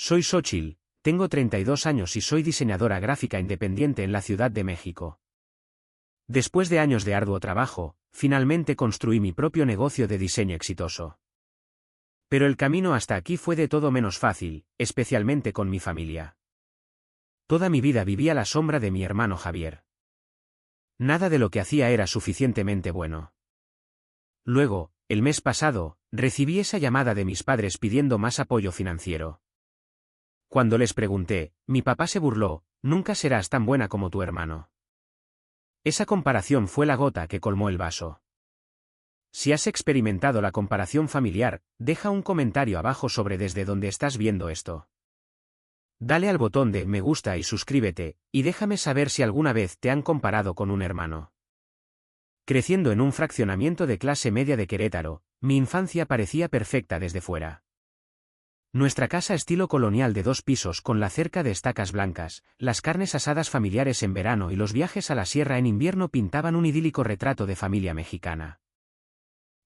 Soy Xochitl, tengo 32 años y soy diseñadora gráfica independiente en la Ciudad de México. Después de años de arduo trabajo, finalmente construí mi propio negocio de diseño exitoso. Pero el camino hasta aquí fue de todo menos fácil, especialmente con mi familia. Toda mi vida vivía a la sombra de mi hermano Javier. Nada de lo que hacía era suficientemente bueno. Luego, el mes pasado, recibí esa llamada de mis padres pidiendo más apoyo financiero. Cuando les pregunté, mi papá se burló: nunca serás tan buena como tu hermano. Esa comparación fue la gota que colmó el vaso. Si has experimentado la comparación familiar, deja un comentario abajo sobre desde donde estás viendo esto. Dale al botón de me gusta y suscríbete, y déjame saber si alguna vez te han comparado con un hermano. Creciendo en un fraccionamiento de clase media de Querétaro, mi infancia parecía perfecta desde fuera. Nuestra casa estilo colonial de 2 pisos con la cerca de estacas blancas, las carnes asadas familiares en verano y los viajes a la sierra en invierno pintaban un idílico retrato de familia mexicana.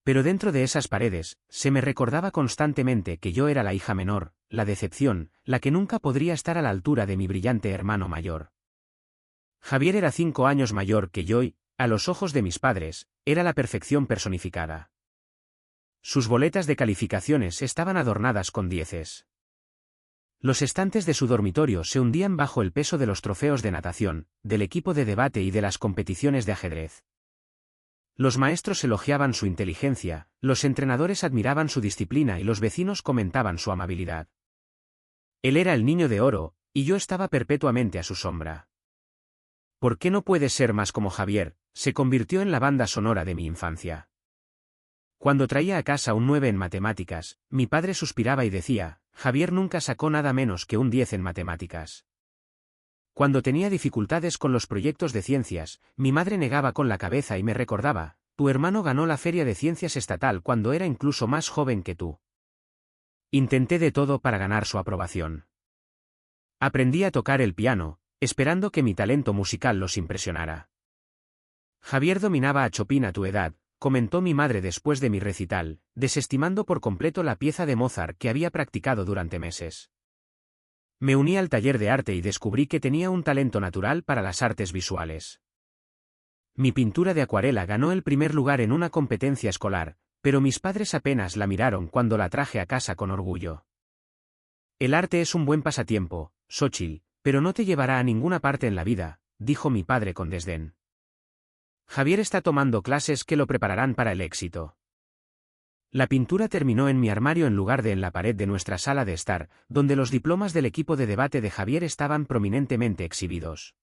Pero dentro de esas paredes, se me recordaba constantemente que yo era la hija menor, la decepción, la que nunca podría estar a la altura de mi brillante hermano mayor. Javier era 5 años mayor que yo y, a los ojos de mis padres, era la perfección personificada. Sus boletas de calificaciones estaban adornadas con 10. Los estantes de su dormitorio se hundían bajo el peso de los trofeos de natación, del equipo de debate y de las competiciones de ajedrez. Los maestros elogiaban su inteligencia, los entrenadores admiraban su disciplina y los vecinos comentaban su amabilidad. Él era el niño de oro, y yo estaba perpetuamente a su sombra. ¿Por qué no puedes ser más como Javier? Se convirtió en la banda sonora de mi infancia. Cuando traía a casa un 9 en matemáticas, mi padre suspiraba y decía: Javier nunca sacó nada menos que un 10 en matemáticas. Cuando tenía dificultades con los proyectos de ciencias, mi madre negaba con la cabeza y me recordaba: tu hermano ganó la Feria de Ciencias Estatal cuando era incluso más joven que tú. Intenté de todo para ganar su aprobación. Aprendí a tocar el piano, esperando que mi talento musical los impresionara. Javier dominaba a Chopin a tu edad, comentó mi madre después de mi recital, desestimando por completo la pieza de Mozart que había practicado durante meses. Me uní al taller de arte y descubrí que tenía un talento natural para las artes visuales. Mi pintura de acuarela ganó el primer lugar en una competencia escolar, pero mis padres apenas la miraron cuando la traje a casa con orgullo. El arte es un buen pasatiempo, Xochitl, pero no te llevará a ninguna parte en la vida, dijo mi padre con desdén. Javier está tomando clases que lo prepararán para el éxito. La pintura terminó en mi armario en lugar de en la pared de nuestra sala de estar, donde los diplomas del equipo de debate de Javier estaban prominentemente exhibidos.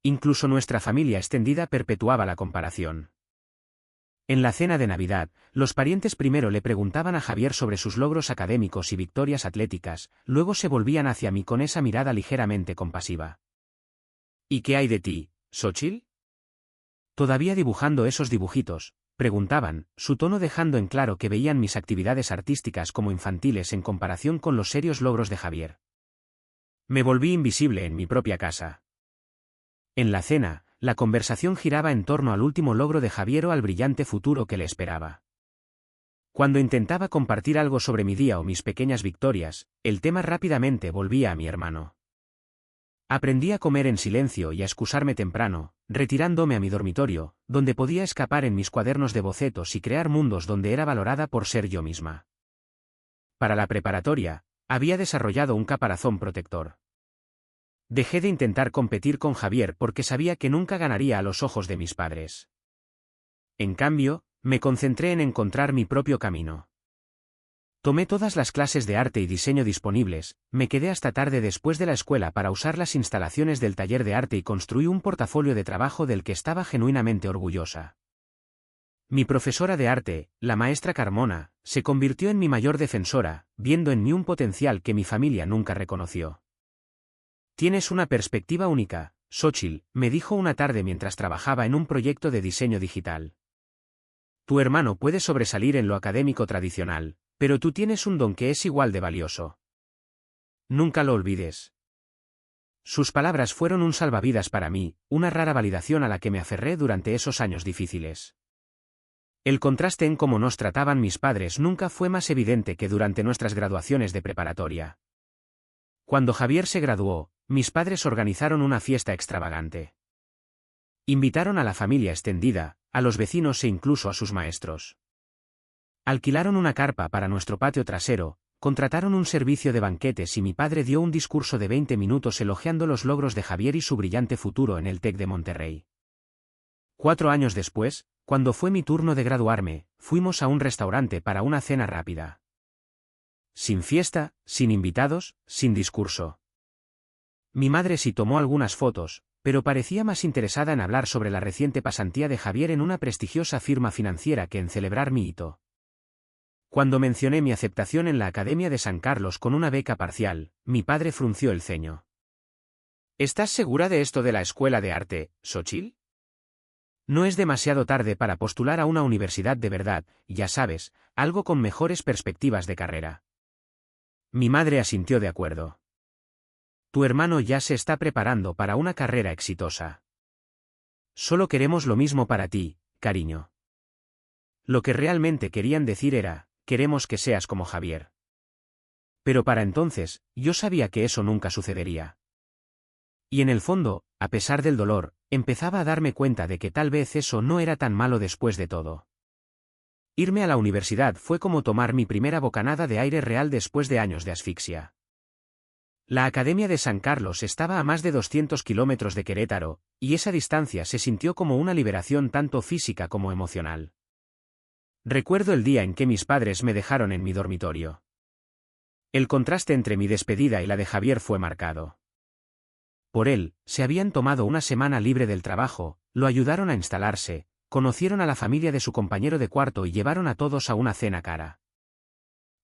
Incluso nuestra familia extendida perpetuaba la comparación. En la cena de Navidad, los parientes primero le preguntaban a Javier sobre sus logros académicos y victorias atléticas, luego se volvían hacia mí con esa mirada ligeramente compasiva. ¿Y qué hay de ti, Xochitl? ¿Todavía dibujando esos dibujitos?, preguntaban, su tono dejando en claro que veían mis actividades artísticas como infantiles en comparación con los serios logros de Javier. Me volví invisible en mi propia casa. En la cena, la conversación giraba en torno al último logro de Javier o al brillante futuro que le esperaba. Cuando intentaba compartir algo sobre mi día o mis pequeñas victorias, el tema rápidamente volvía a mi hermano. Aprendí a comer en silencio y a excusarme temprano, retirándome a mi dormitorio, donde podía escapar en mis cuadernos de bocetos y crear mundos donde era valorada por ser yo misma. Para la preparatoria, había desarrollado un caparazón protector. Dejé de intentar competir con Javier porque sabía que nunca ganaría a los ojos de mis padres. En cambio, me concentré en encontrar mi propio camino. Tomé todas las clases de arte y diseño disponibles, me quedé hasta tarde después de la escuela para usar las instalaciones del taller de arte y construí un portafolio de trabajo del que estaba genuinamente orgullosa. Mi profesora de arte, la maestra Carmona, se convirtió en mi mayor defensora, viendo en mí un potencial que mi familia nunca reconoció. Tienes una perspectiva única, Xochitl, me dijo una tarde mientras trabajaba en un proyecto de diseño digital. Tu hermano puede sobresalir en lo académico tradicional, pero tú tienes un don que es igual de valioso. Nunca lo olvides. Sus palabras fueron un salvavidas para mí, una rara validación a la que me aferré durante esos años difíciles. El contraste en cómo nos trataban mis padres nunca fue más evidente que durante nuestras graduaciones de preparatoria. Cuando Javier se graduó, mis padres organizaron una fiesta extravagante. Invitaron a la familia extendida, a los vecinos e incluso a sus maestros. Alquilaron una carpa para nuestro patio trasero, contrataron un servicio de banquetes y mi padre dio un discurso de 20 minutos elogiando los logros de Javier y su brillante futuro en el TEC de Monterrey. 4 años después, cuando fue mi turno de graduarme, fuimos a un restaurante para una cena rápida. Sin fiesta, sin invitados, sin discurso. Mi madre sí tomó algunas fotos, pero parecía más interesada en hablar sobre la reciente pasantía de Javier en una prestigiosa firma financiera que en celebrar mi hito. Cuando mencioné mi aceptación en la Academia de San Carlos con una beca parcial, mi padre frunció el ceño. ¿Estás segura de esto de la escuela de arte, Xochitl? No es demasiado tarde para postular a una universidad de verdad, ya sabes, algo con mejores perspectivas de carrera. Mi madre asintió de acuerdo. Tu hermano ya se está preparando para una carrera exitosa. Solo queremos lo mismo para ti, cariño. Lo que realmente querían decir era, queremos que seas como Javier. Pero para entonces, yo sabía que eso nunca sucedería. Y en el fondo, a pesar del dolor, empezaba a darme cuenta de que tal vez eso no era tan malo después de todo. Irme a la universidad fue como tomar mi primera bocanada de aire real después de años de asfixia. La Academia de San Carlos estaba a más de 200 kilómetros de Querétaro, y esa distancia se sintió como una liberación tanto física como emocional. Recuerdo el día en que mis padres me dejaron en mi dormitorio. El contraste entre mi despedida y la de Javier fue marcado. Por él, se habían tomado una semana libre del trabajo, lo ayudaron a instalarse, conocieron a la familia de su compañero de cuarto y llevaron a todos a una cena cara.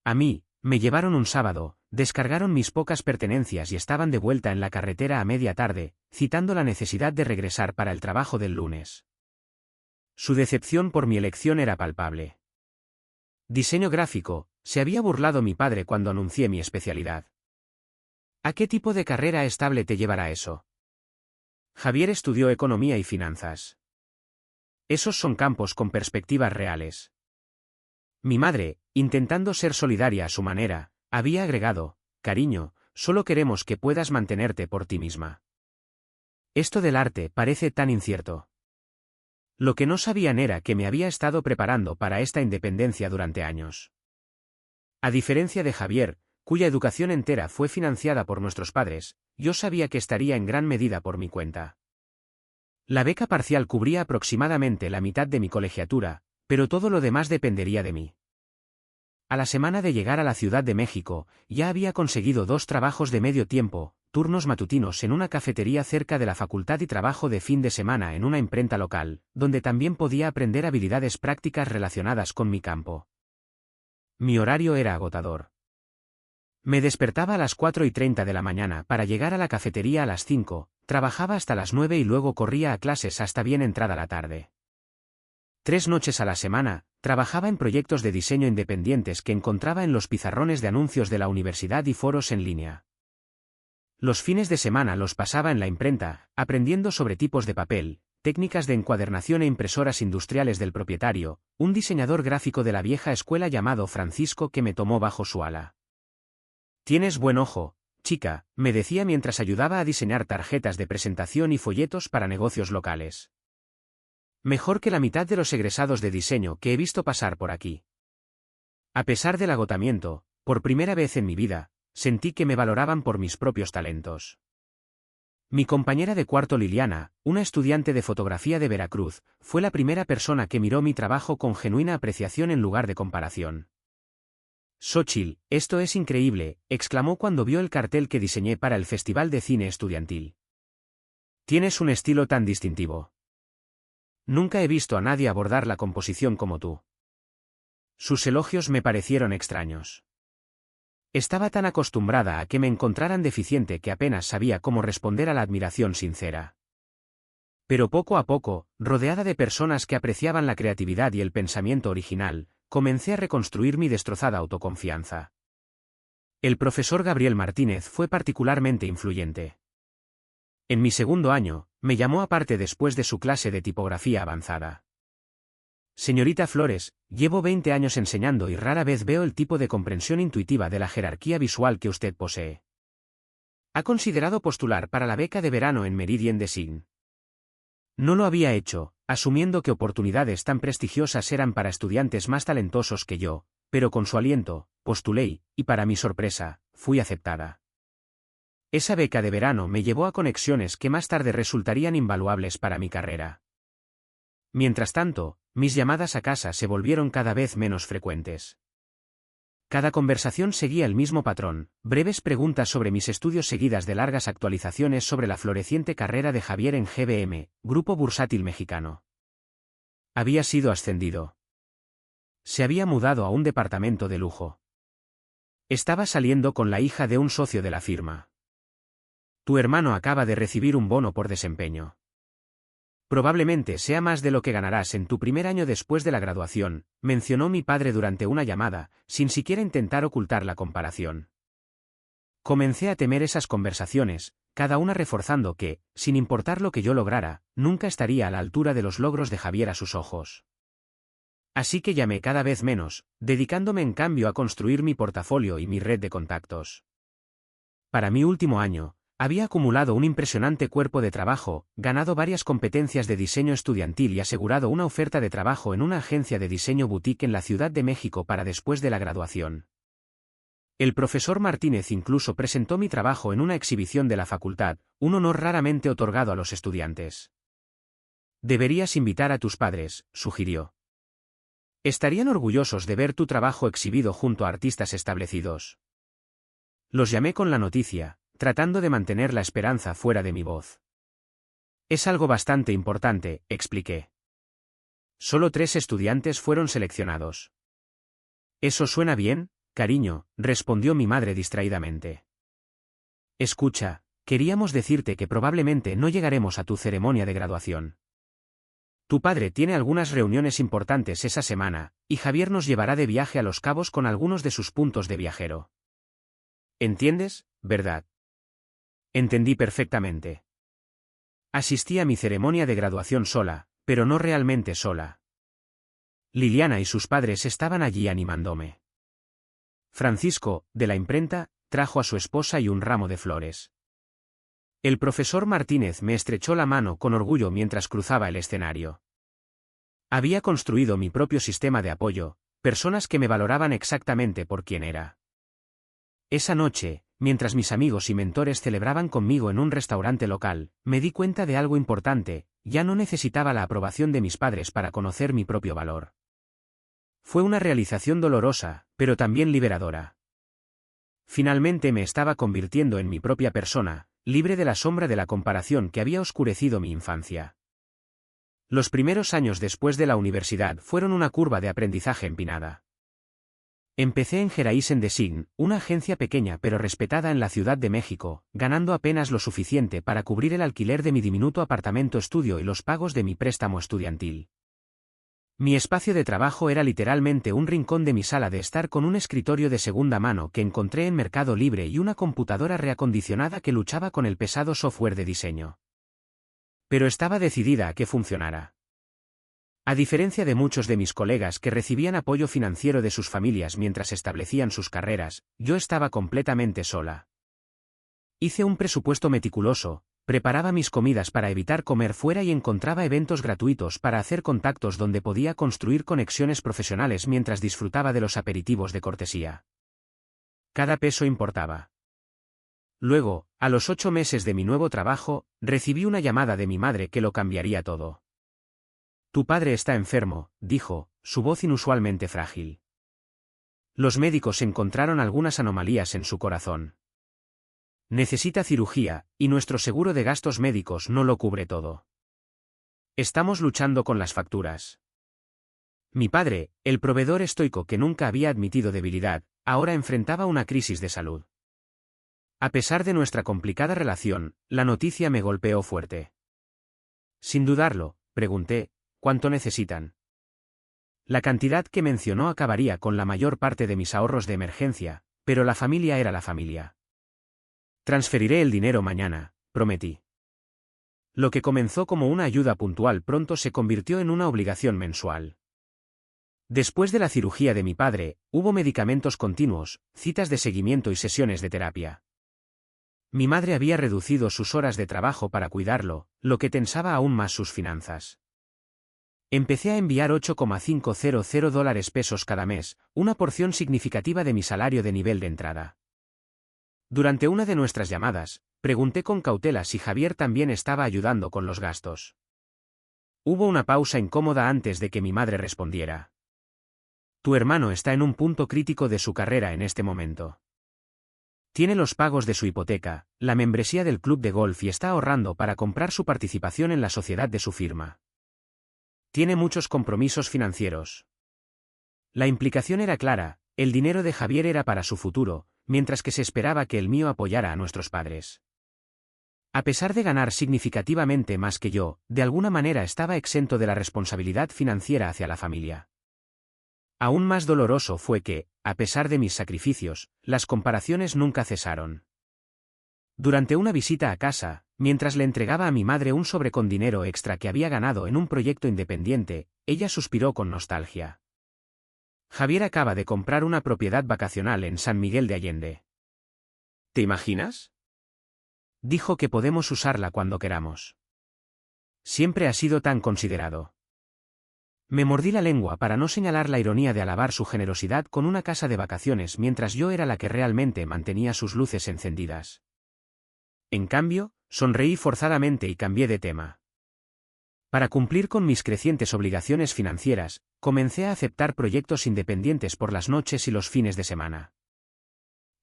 A mí, me llevaron un sábado, descargaron mis pocas pertenencias y estaban de vuelta en la carretera a media tarde, citando la necesidad de regresar para el trabajo del lunes. Su decepción por mi elección era palpable. Diseño gráfico, se había burlado mi padre cuando anuncié mi especialidad. ¿A qué tipo de carrera estable te llevará eso? Javier estudió economía y finanzas. Esos son campos con perspectivas reales. Mi madre, intentando ser solidaria a su manera, había agregado, cariño, solo queremos que puedas mantenerte por ti misma. Esto del arte parece tan incierto. Lo que no sabían era que me había estado preparando para esta independencia durante años. A diferencia de Javier, cuya educación entera fue financiada por nuestros padres, yo sabía que estaría en gran medida por mi cuenta. La beca parcial cubría aproximadamente la mitad de mi colegiatura, pero todo lo demás dependería de mí. A la semana de llegar a la Ciudad de México, ya había conseguido 2 trabajos de medio tiempo, turnos matutinos en una cafetería cerca de la facultad y trabajo de fin de semana en una imprenta local, donde también podía aprender habilidades prácticas relacionadas con mi campo. Mi horario era agotador. Me despertaba a las 4:30 de la mañana para llegar a la cafetería a las 5, trabajaba hasta las 9 y luego corría a clases hasta bien entrada la tarde. 3 noches a la semana, trabajaba en proyectos de diseño independientes que encontraba en los pizarrones de anuncios de la universidad y foros en línea. Los fines de semana los pasaba en la imprenta, aprendiendo sobre tipos de papel, técnicas de encuadernación e impresoras industriales del propietario, un diseñador gráfico de la vieja escuela llamado Francisco que me tomó bajo su ala. Tienes buen ojo, chica, me decía mientras ayudaba a diseñar tarjetas de presentación y folletos para negocios locales. Mejor que la mitad de los egresados de diseño que he visto pasar por aquí. A pesar del agotamiento, por primera vez en mi vida, sentí que me valoraban por mis propios talentos. Mi compañera de cuarto Liliana, una estudiante de fotografía de Veracruz, fue la primera persona que miró mi trabajo con genuina apreciación en lugar de comparación. Xochitl, esto es increíble, exclamó cuando vio el cartel que diseñé para el Festival de Cine Estudiantil. Tienes un estilo tan distintivo. Nunca he visto a nadie abordar la composición como tú. Sus elogios me parecieron extraños. Estaba tan acostumbrada a que me encontraran deficiente que apenas sabía cómo responder a la admiración sincera. Pero poco a poco, rodeada de personas que apreciaban la creatividad y el pensamiento original, comencé a reconstruir mi destrozada autoconfianza. El profesor Gabriel Martínez fue particularmente influyente. En mi segundo año, me llamó aparte después de su clase de tipografía avanzada. Señorita Flores, llevo 20 años enseñando y rara vez veo el tipo de comprensión intuitiva de la jerarquía visual que usted posee. ¿Ha considerado postular para la beca de verano en Meridian Design? No lo había hecho, asumiendo que oportunidades tan prestigiosas eran para estudiantes más talentosos que yo, pero con su aliento, postulé, y para mi sorpresa, fui aceptada. Esa beca de verano me llevó a conexiones que más tarde resultarían invaluables para mi carrera. Mientras tanto, mis llamadas a casa se volvieron cada vez menos frecuentes. Cada conversación seguía el mismo patrón, breves preguntas sobre mis estudios seguidas de largas actualizaciones sobre la floreciente carrera de Javier en GBM, Grupo Bursátil Mexicano. Había sido ascendido. Se había mudado a un departamento de lujo. Estaba saliendo con la hija de un socio de la firma. Tu hermano acaba de recibir un bono por desempeño. Probablemente sea más de lo que ganarás en tu primer año después de la graduación, mencionó mi padre durante una llamada, sin siquiera intentar ocultar la comparación. Comencé a temer esas conversaciones, cada una reforzando que, sin importar lo que yo lograra, nunca estaría a la altura de los logros de Javier a sus ojos. Así que llamé cada vez menos, dedicándome en cambio a construir mi portafolio y mi red de contactos. Para mi último año, había acumulado un impresionante cuerpo de trabajo, ganado varias competencias de diseño estudiantil y asegurado una oferta de trabajo en una agencia de diseño boutique en la Ciudad de México para después de la graduación. El profesor Martínez incluso presentó mi trabajo en una exhibición de la facultad, un honor raramente otorgado a los estudiantes. Deberías invitar a tus padres, sugirió. Estarían orgullosos de ver tu trabajo exhibido junto a artistas establecidos. Los llamé con la noticia, tratando de mantener la esperanza fuera de mi voz. Es algo bastante importante, expliqué. Solo 3 estudiantes fueron seleccionados. ¿Eso suena bien, cariño?, respondió mi madre distraídamente. Escucha, queríamos decirte que probablemente no llegaremos a tu ceremonia de graduación. Tu padre tiene algunas reuniones importantes esa semana, y Javier nos llevará de viaje a Los Cabos con algunos de sus puntos de viajero. ¿Entiendes, verdad? Entendí perfectamente. Asistí a mi ceremonia de graduación sola, pero no realmente sola. Liliana y sus padres estaban allí animándome. Francisco, de la imprenta, trajo a su esposa y un ramo de flores. El profesor Martínez me estrechó la mano con orgullo mientras cruzaba el escenario. Había construido mi propio sistema de apoyo, personas que me valoraban exactamente por quien era. Esa noche, mientras mis amigos y mentores celebraban conmigo en un restaurante local, me di cuenta de algo importante: ya no necesitaba la aprobación de mis padres para conocer mi propio valor. Fue una realización dolorosa, pero también liberadora. Finalmente me estaba convirtiendo en mi propia persona, libre de la sombra de la comparación que había oscurecido mi infancia. Los primeros años después de la universidad fueron una curva de aprendizaje empinada. Empecé en Geraisen Design, una agencia pequeña pero respetada en la Ciudad de México, ganando apenas lo suficiente para cubrir el alquiler de mi diminuto apartamento estudio y los pagos de mi préstamo estudiantil. Mi espacio de trabajo era literalmente un rincón de mi sala de estar con un escritorio de segunda mano que encontré en Mercado Libre y una computadora reacondicionada que luchaba con el pesado software de diseño. Pero estaba decidida a que funcionara. A diferencia de muchos de mis colegas que recibían apoyo financiero de sus familias mientras establecían sus carreras, yo estaba completamente sola. Hice un presupuesto meticuloso, preparaba mis comidas para evitar comer fuera y encontraba eventos gratuitos para hacer contactos donde podía construir conexiones profesionales mientras disfrutaba de los aperitivos de cortesía. Cada peso importaba. Luego, a los 8 meses de mi nuevo trabajo, recibí una llamada de mi madre que lo cambiaría todo. Tu padre está enfermo, dijo, su voz inusualmente frágil. Los médicos encontraron algunas anomalías en su corazón. Necesita cirugía, y nuestro seguro de gastos médicos no lo cubre todo. Estamos luchando con las facturas. Mi padre, el proveedor estoico que nunca había admitido debilidad, ahora enfrentaba una crisis de salud. A pesar de nuestra complicada relación, la noticia me golpeó fuerte. Sin dudarlo, pregunté, ¿cuánto necesitan? La cantidad que mencionó acabaría con la mayor parte de mis ahorros de emergencia, pero la familia era la familia. Transferiré el dinero mañana, prometí. Lo que comenzó como una ayuda puntual pronto se convirtió en una obligación mensual. Después de la cirugía de mi padre, hubo medicamentos continuos, citas de seguimiento y sesiones de terapia. Mi madre había reducido sus horas de trabajo para cuidarlo, lo que tensaba aún más sus finanzas. Empecé a enviar $8,500 cada mes, una porción significativa de mi salario de nivel de entrada. Durante una de nuestras llamadas, pregunté con cautela si Javier también estaba ayudando con los gastos. Hubo una pausa incómoda antes de que mi madre respondiera. Tu hermano está en un punto crítico de su carrera en este momento. Tiene los pagos de su hipoteca, la membresía del club de golf y está ahorrando para comprar su participación en la sociedad de su firma. Tiene muchos compromisos financieros. La implicación era clara, el dinero de Javier era para su futuro, mientras que se esperaba que el mío apoyara a nuestros padres. A pesar de ganar significativamente más que yo, de alguna manera estaba exento de la responsabilidad financiera hacia la familia. Aún más doloroso fue que, a pesar de mis sacrificios, las comparaciones nunca cesaron. Durante una visita a casa, mientras le entregaba a mi madre un sobre con dinero extra que había ganado en un proyecto independiente, ella suspiró con nostalgia. Javier acaba de comprar una propiedad vacacional en San Miguel de Allende. ¿Te imaginas? Dijo que podemos usarla cuando queramos. Siempre ha sido tan considerado. Me mordí la lengua para no señalar la ironía de alabar su generosidad con una casa de vacaciones mientras yo era la que realmente mantenía sus luces encendidas. En cambio, sonreí forzadamente y cambié de tema. Para cumplir con mis crecientes obligaciones financieras, comencé a aceptar proyectos independientes por las noches y los fines de semana.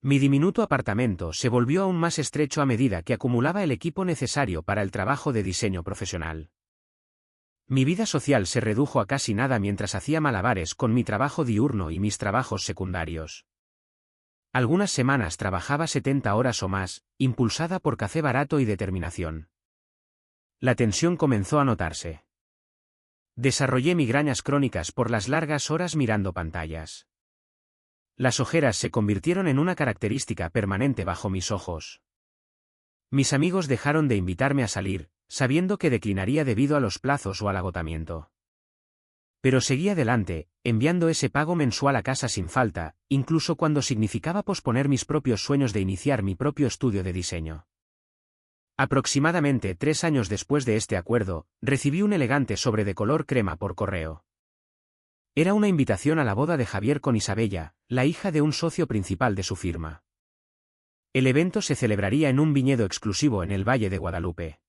Mi diminuto apartamento se volvió aún más estrecho a medida que acumulaba el equipo necesario para el trabajo de diseño profesional. Mi vida social se redujo a casi nada mientras hacía malabares con mi trabajo diurno y mis trabajos secundarios. Algunas semanas trabajaba 70 horas o más, impulsada por café barato y determinación. La tensión comenzó a notarse. Desarrollé migrañas crónicas por las largas horas mirando pantallas. Las ojeras se convirtieron en una característica permanente bajo mis ojos. Mis amigos dejaron de invitarme a salir, sabiendo que declinaría debido a los plazos o al agotamiento. Pero seguí adelante, enviando ese pago mensual a casa sin falta, incluso cuando significaba posponer mis propios sueños de iniciar mi propio estudio de diseño. Aproximadamente 3 años después de este acuerdo, recibí un elegante sobre de color crema por correo. Era una invitación a la boda de Javier con Isabella, la hija de un socio principal de su firma. El evento se celebraría en un viñedo exclusivo en el Valle de Guadalupe.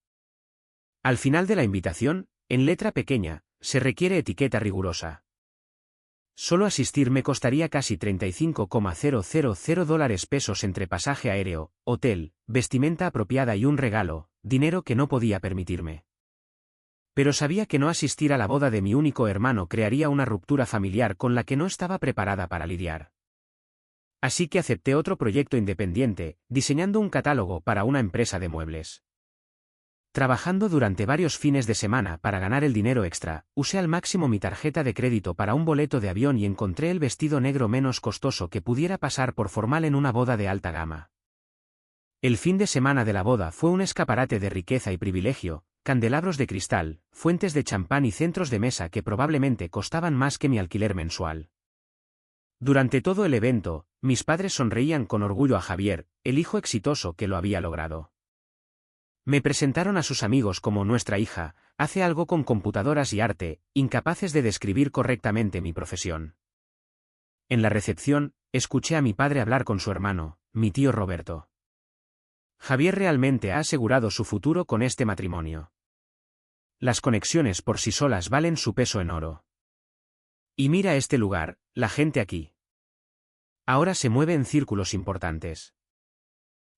Al final de la invitación, en letra pequeña, se requiere etiqueta rigurosa. Solo asistir me costaría casi $35,000 entre pasaje aéreo, hotel, vestimenta apropiada y un regalo, dinero que no podía permitirme. Pero sabía que no asistir a la boda de mi único hermano crearía una ruptura familiar con la que no estaba preparada para lidiar. Así que acepté otro proyecto independiente, diseñando un catálogo para una empresa de muebles. Trabajando durante varios fines de semana para ganar el dinero extra, usé al máximo mi tarjeta de crédito para un boleto de avión y encontré el vestido negro menos costoso que pudiera pasar por formal en una boda de alta gama. El fin de semana de la boda fue un escaparate de riqueza y privilegio, candelabros de cristal, fuentes de champán y centros de mesa que probablemente costaban más que mi alquiler mensual. Durante todo el evento, mis padres sonreían con orgullo a Javier, el hijo exitoso que lo había logrado. Me presentaron a sus amigos como nuestra hija, hace algo con computadoras y arte, incapaces de describir correctamente mi profesión. En la recepción, escuché a mi padre hablar con su hermano, mi tío Roberto. Javier realmente ha asegurado su futuro con este matrimonio. Las conexiones por sí solas valen su peso en oro. Y mira este lugar, la gente aquí. Ahora se mueve en círculos importantes.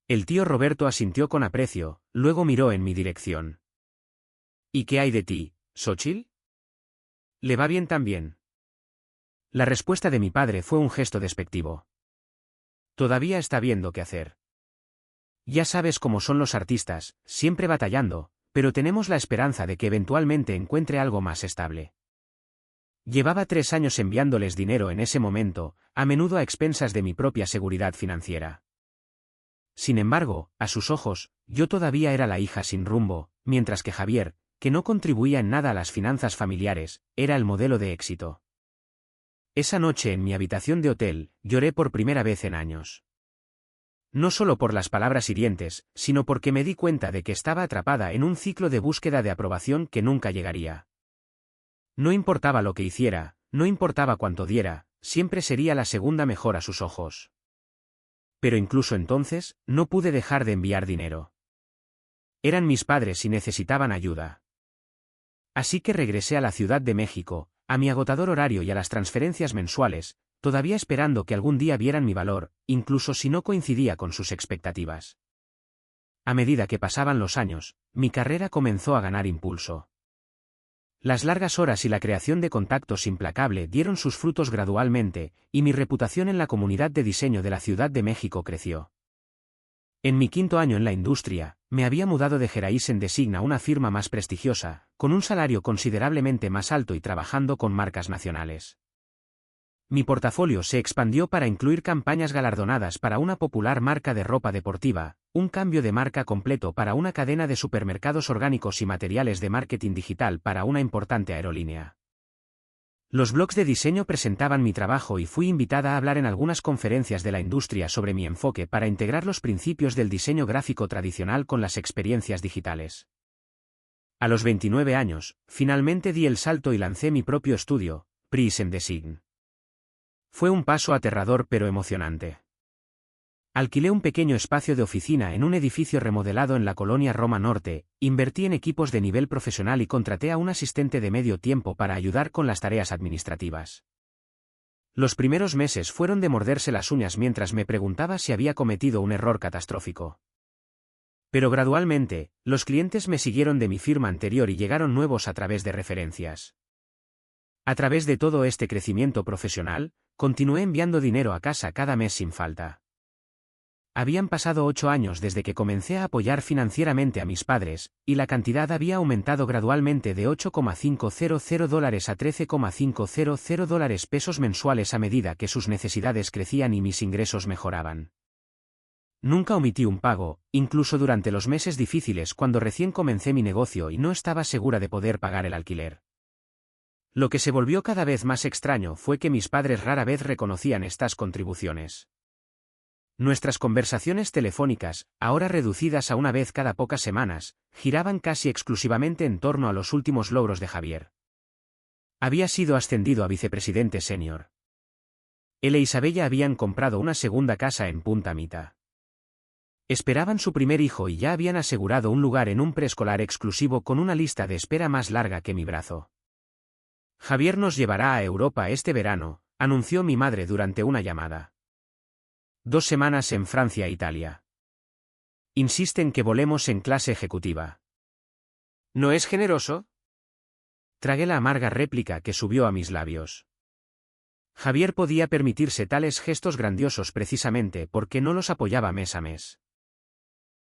El tío Roberto asintió con aprecio, luego miró en mi dirección. ¿Y qué hay de ti, Xóchitl? ¿Le va bien también? La respuesta de mi padre fue un gesto despectivo. Todavía está viendo qué hacer. Ya sabes cómo son los artistas, siempre batallando, pero tenemos la esperanza de que eventualmente encuentre algo más estable. Llevaba 3 años enviándoles dinero en ese momento, a menudo a expensas de mi propia seguridad financiera. Sin embargo, a sus ojos, yo todavía era la hija sin rumbo, mientras que Javier, que no contribuía en nada a las finanzas familiares, era el modelo de éxito. Esa noche en mi habitación de hotel, lloré por primera vez en años. No solo por las palabras hirientes, sino porque me di cuenta de que estaba atrapada en un ciclo de búsqueda de aprobación que nunca llegaría. No importaba lo que hiciera, no importaba cuánto diera, siempre sería la segunda mejor a sus ojos. Pero incluso entonces, no pude dejar de enviar dinero. Eran mis padres y necesitaban ayuda. Así que regresé a la Ciudad de México, a mi agotador horario y a las transferencias mensuales, todavía esperando que algún día vieran mi valor, incluso si no coincidía con sus expectativas. A medida que pasaban los años, mi carrera comenzó a ganar impulso. Las largas horas y la creación de contactos implacable dieron sus frutos gradualmente, y mi reputación en la comunidad de diseño de la Ciudad de México creció. En mi 5º año en la industria, me había mudado de Geraisen Design a una firma más prestigiosa, con un salario considerablemente más alto y trabajando con marcas nacionales. Mi portafolio se expandió para incluir campañas galardonadas para una popular marca de ropa deportiva, un cambio de marca completo para una cadena de supermercados orgánicos y materiales de marketing digital para una importante aerolínea. Los blogs de diseño presentaban mi trabajo y fui invitada a hablar en algunas conferencias de la industria sobre mi enfoque para integrar los principios del diseño gráfico tradicional con las experiencias digitales. A los 29 años, finalmente di el salto y lancé mi propio estudio, Prism Design. Fue un paso aterrador pero emocionante. Alquilé un pequeño espacio de oficina en un edificio remodelado en la colonia Roma Norte, invertí en equipos de nivel profesional y contraté a un asistente de medio tiempo para ayudar con las tareas administrativas. Los primeros meses fueron de morderse las uñas mientras me preguntaba si había cometido un error catastrófico. Pero gradualmente, los clientes me siguieron de mi firma anterior y llegaron nuevos a través de referencias. A través de todo este crecimiento profesional, continué enviando dinero a casa cada mes sin falta. Habían pasado 8 años desde que comencé a apoyar financieramente a mis padres, y la cantidad había aumentado gradualmente de $8,500 a $13,500 pesos mensuales a medida que sus necesidades crecían y mis ingresos mejoraban. Nunca omití un pago, incluso durante los meses difíciles cuando recién comencé mi negocio y no estaba segura de poder pagar el alquiler. Lo que se volvió cada vez más extraño fue que mis padres rara vez reconocían estas contribuciones. Nuestras conversaciones telefónicas, ahora reducidas a una vez cada pocas semanas, giraban casi exclusivamente en torno a los últimos logros de Javier. Había sido ascendido a vicepresidente senior. Él e Isabella habían comprado una segunda casa en Punta Mita. Esperaban su primer hijo y ya habían asegurado un lugar en un preescolar exclusivo con una lista de espera más larga que mi brazo. Javier nos llevará a Europa este verano, anunció mi madre durante una llamada. 2 semanas en Francia e Italia. Insisten que volemos en clase ejecutiva. ¿No es generoso? Tragué la amarga réplica que subió a mis labios. Javier podía permitirse tales gestos grandiosos precisamente porque no los apoyaba mes a mes.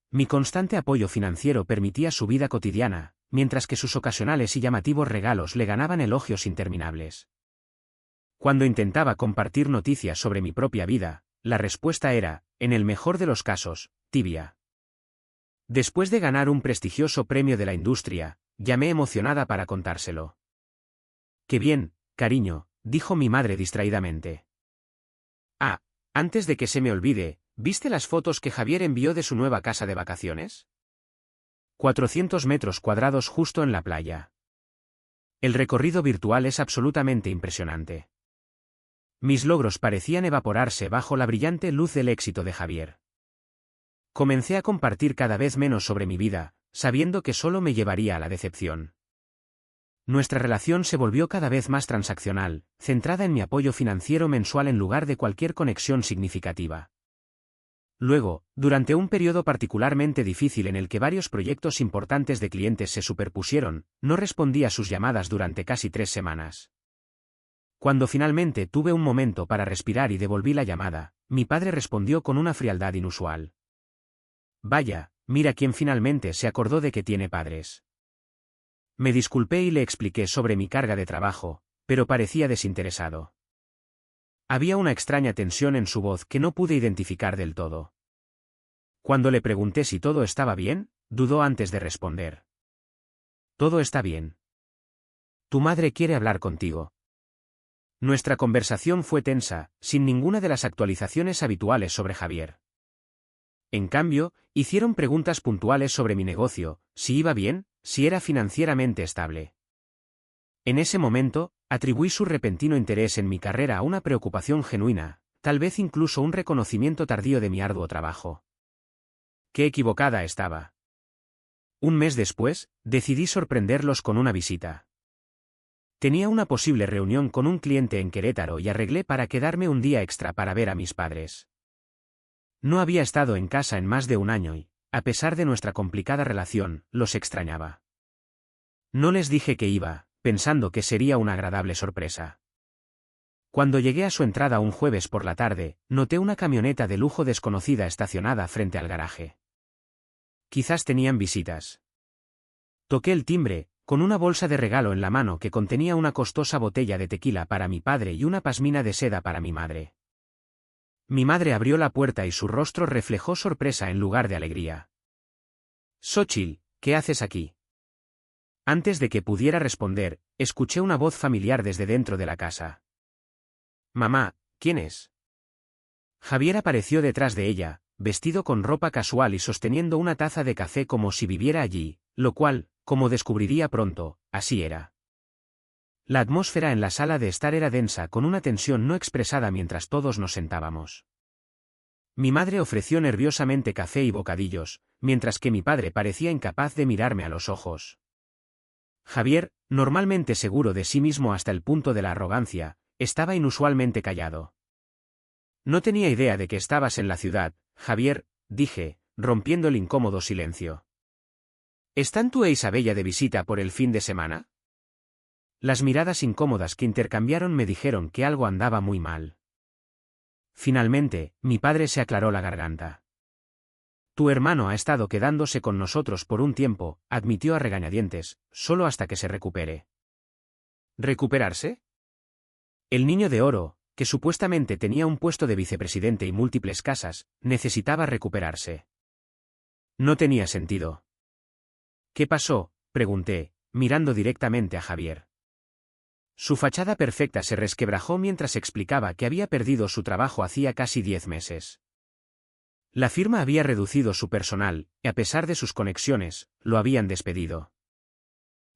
Mi constante apoyo financiero permitía su vida cotidiana, mientras que sus ocasionales y llamativos regalos le ganaban elogios interminables. Cuando intentaba compartir noticias sobre mi propia vida, la respuesta era, en el mejor de los casos, tibia. Después de ganar un prestigioso premio de la industria, llamé emocionada para contárselo. «Qué bien, cariño», dijo mi madre distraídamente. «Ah, antes de que se me olvide, ¿viste las fotos que Javier envió de su nueva casa de vacaciones? 400 metros cuadrados justo en la playa. El recorrido virtual es absolutamente impresionante». Mis logros parecían evaporarse bajo la brillante luz del éxito de Javier. Comencé a compartir cada vez menos sobre mi vida, sabiendo que solo me llevaría a la decepción. Nuestra relación se volvió cada vez más transaccional, centrada en mi apoyo financiero mensual en lugar de cualquier conexión significativa. Luego, durante un periodo particularmente difícil en el que varios proyectos importantes de clientes se superpusieron, no respondí a sus llamadas durante casi 3 semanas. Cuando finalmente tuve un momento para respirar y devolví la llamada, mi padre respondió con una frialdad inusual. «Vaya, mira quién finalmente se acordó de que tiene padres». Me disculpé y le expliqué sobre mi carga de trabajo, pero parecía desinteresado. Había una extraña tensión en su voz que no pude identificar del todo. Cuando le pregunté si todo estaba bien, dudó antes de responder. «Todo está bien. Tu madre quiere hablar contigo». Nuestra conversación fue tensa, sin ninguna de las actualizaciones habituales sobre Javier. En cambio, hicieron preguntas puntuales sobre mi negocio, si iba bien, si era financieramente estable. En ese momento, atribuí su repentino interés en mi carrera a una preocupación genuina, tal vez incluso un reconocimiento tardío de mi arduo trabajo. Qué equivocada estaba. Un mes después, decidí sorprenderlos con una visita. Tenía una posible reunión con un cliente en Querétaro y arreglé para quedarme un día extra para ver a mis padres. No había estado en casa en más de un año y, a pesar de nuestra complicada relación, los extrañaba. No les dije que iba, pensando que sería una agradable sorpresa. Cuando llegué a su entrada un jueves por la tarde, noté una camioneta de lujo desconocida estacionada frente al garaje. Quizás tenían visitas. Toqué el timbre, con una bolsa de regalo en la mano que contenía una costosa botella de tequila para mi padre y una pasmina de seda para mi madre. Mi madre abrió la puerta y su rostro reflejó sorpresa en lugar de alegría. «Xóchitl, ¿qué haces aquí?» Antes de que pudiera responder, escuché una voz familiar desde dentro de la casa. «Mamá, ¿quién es?» Javier apareció detrás de ella, vestido con ropa casual y sosteniendo una taza de café como si viviera allí, lo cual, como descubriría pronto, así era. La atmósfera en la sala de estar era densa con una tensión no expresada mientras todos nos sentábamos. Mi madre ofreció nerviosamente café y bocadillos, mientras que mi padre parecía incapaz de mirarme a los ojos. Javier, normalmente seguro de sí mismo hasta el punto de la arrogancia, estaba inusualmente callado. «No tenía idea de que estabas en la ciudad, Javier», dije, rompiendo el incómodo silencio. «¿Están tú e Isabella de visita por el fin de semana?» Las miradas incómodas que intercambiaron me dijeron que algo andaba muy mal. Finalmente, mi padre se aclaró la garganta. «Tu hermano ha estado quedándose con nosotros por un tiempo», admitió a regañadientes, «solo hasta que se recupere». ¿Recuperarse? El niño de oro, que supuestamente tenía un puesto de vicepresidente y múltiples casas, necesitaba recuperarse. No tenía sentido. «¿Qué pasó?», pregunté, mirando directamente a Javier. Su fachada perfecta se resquebrajó mientras explicaba que había perdido su trabajo hacía casi 10 meses. La firma había reducido su personal, y a pesar de sus conexiones, lo habían despedido.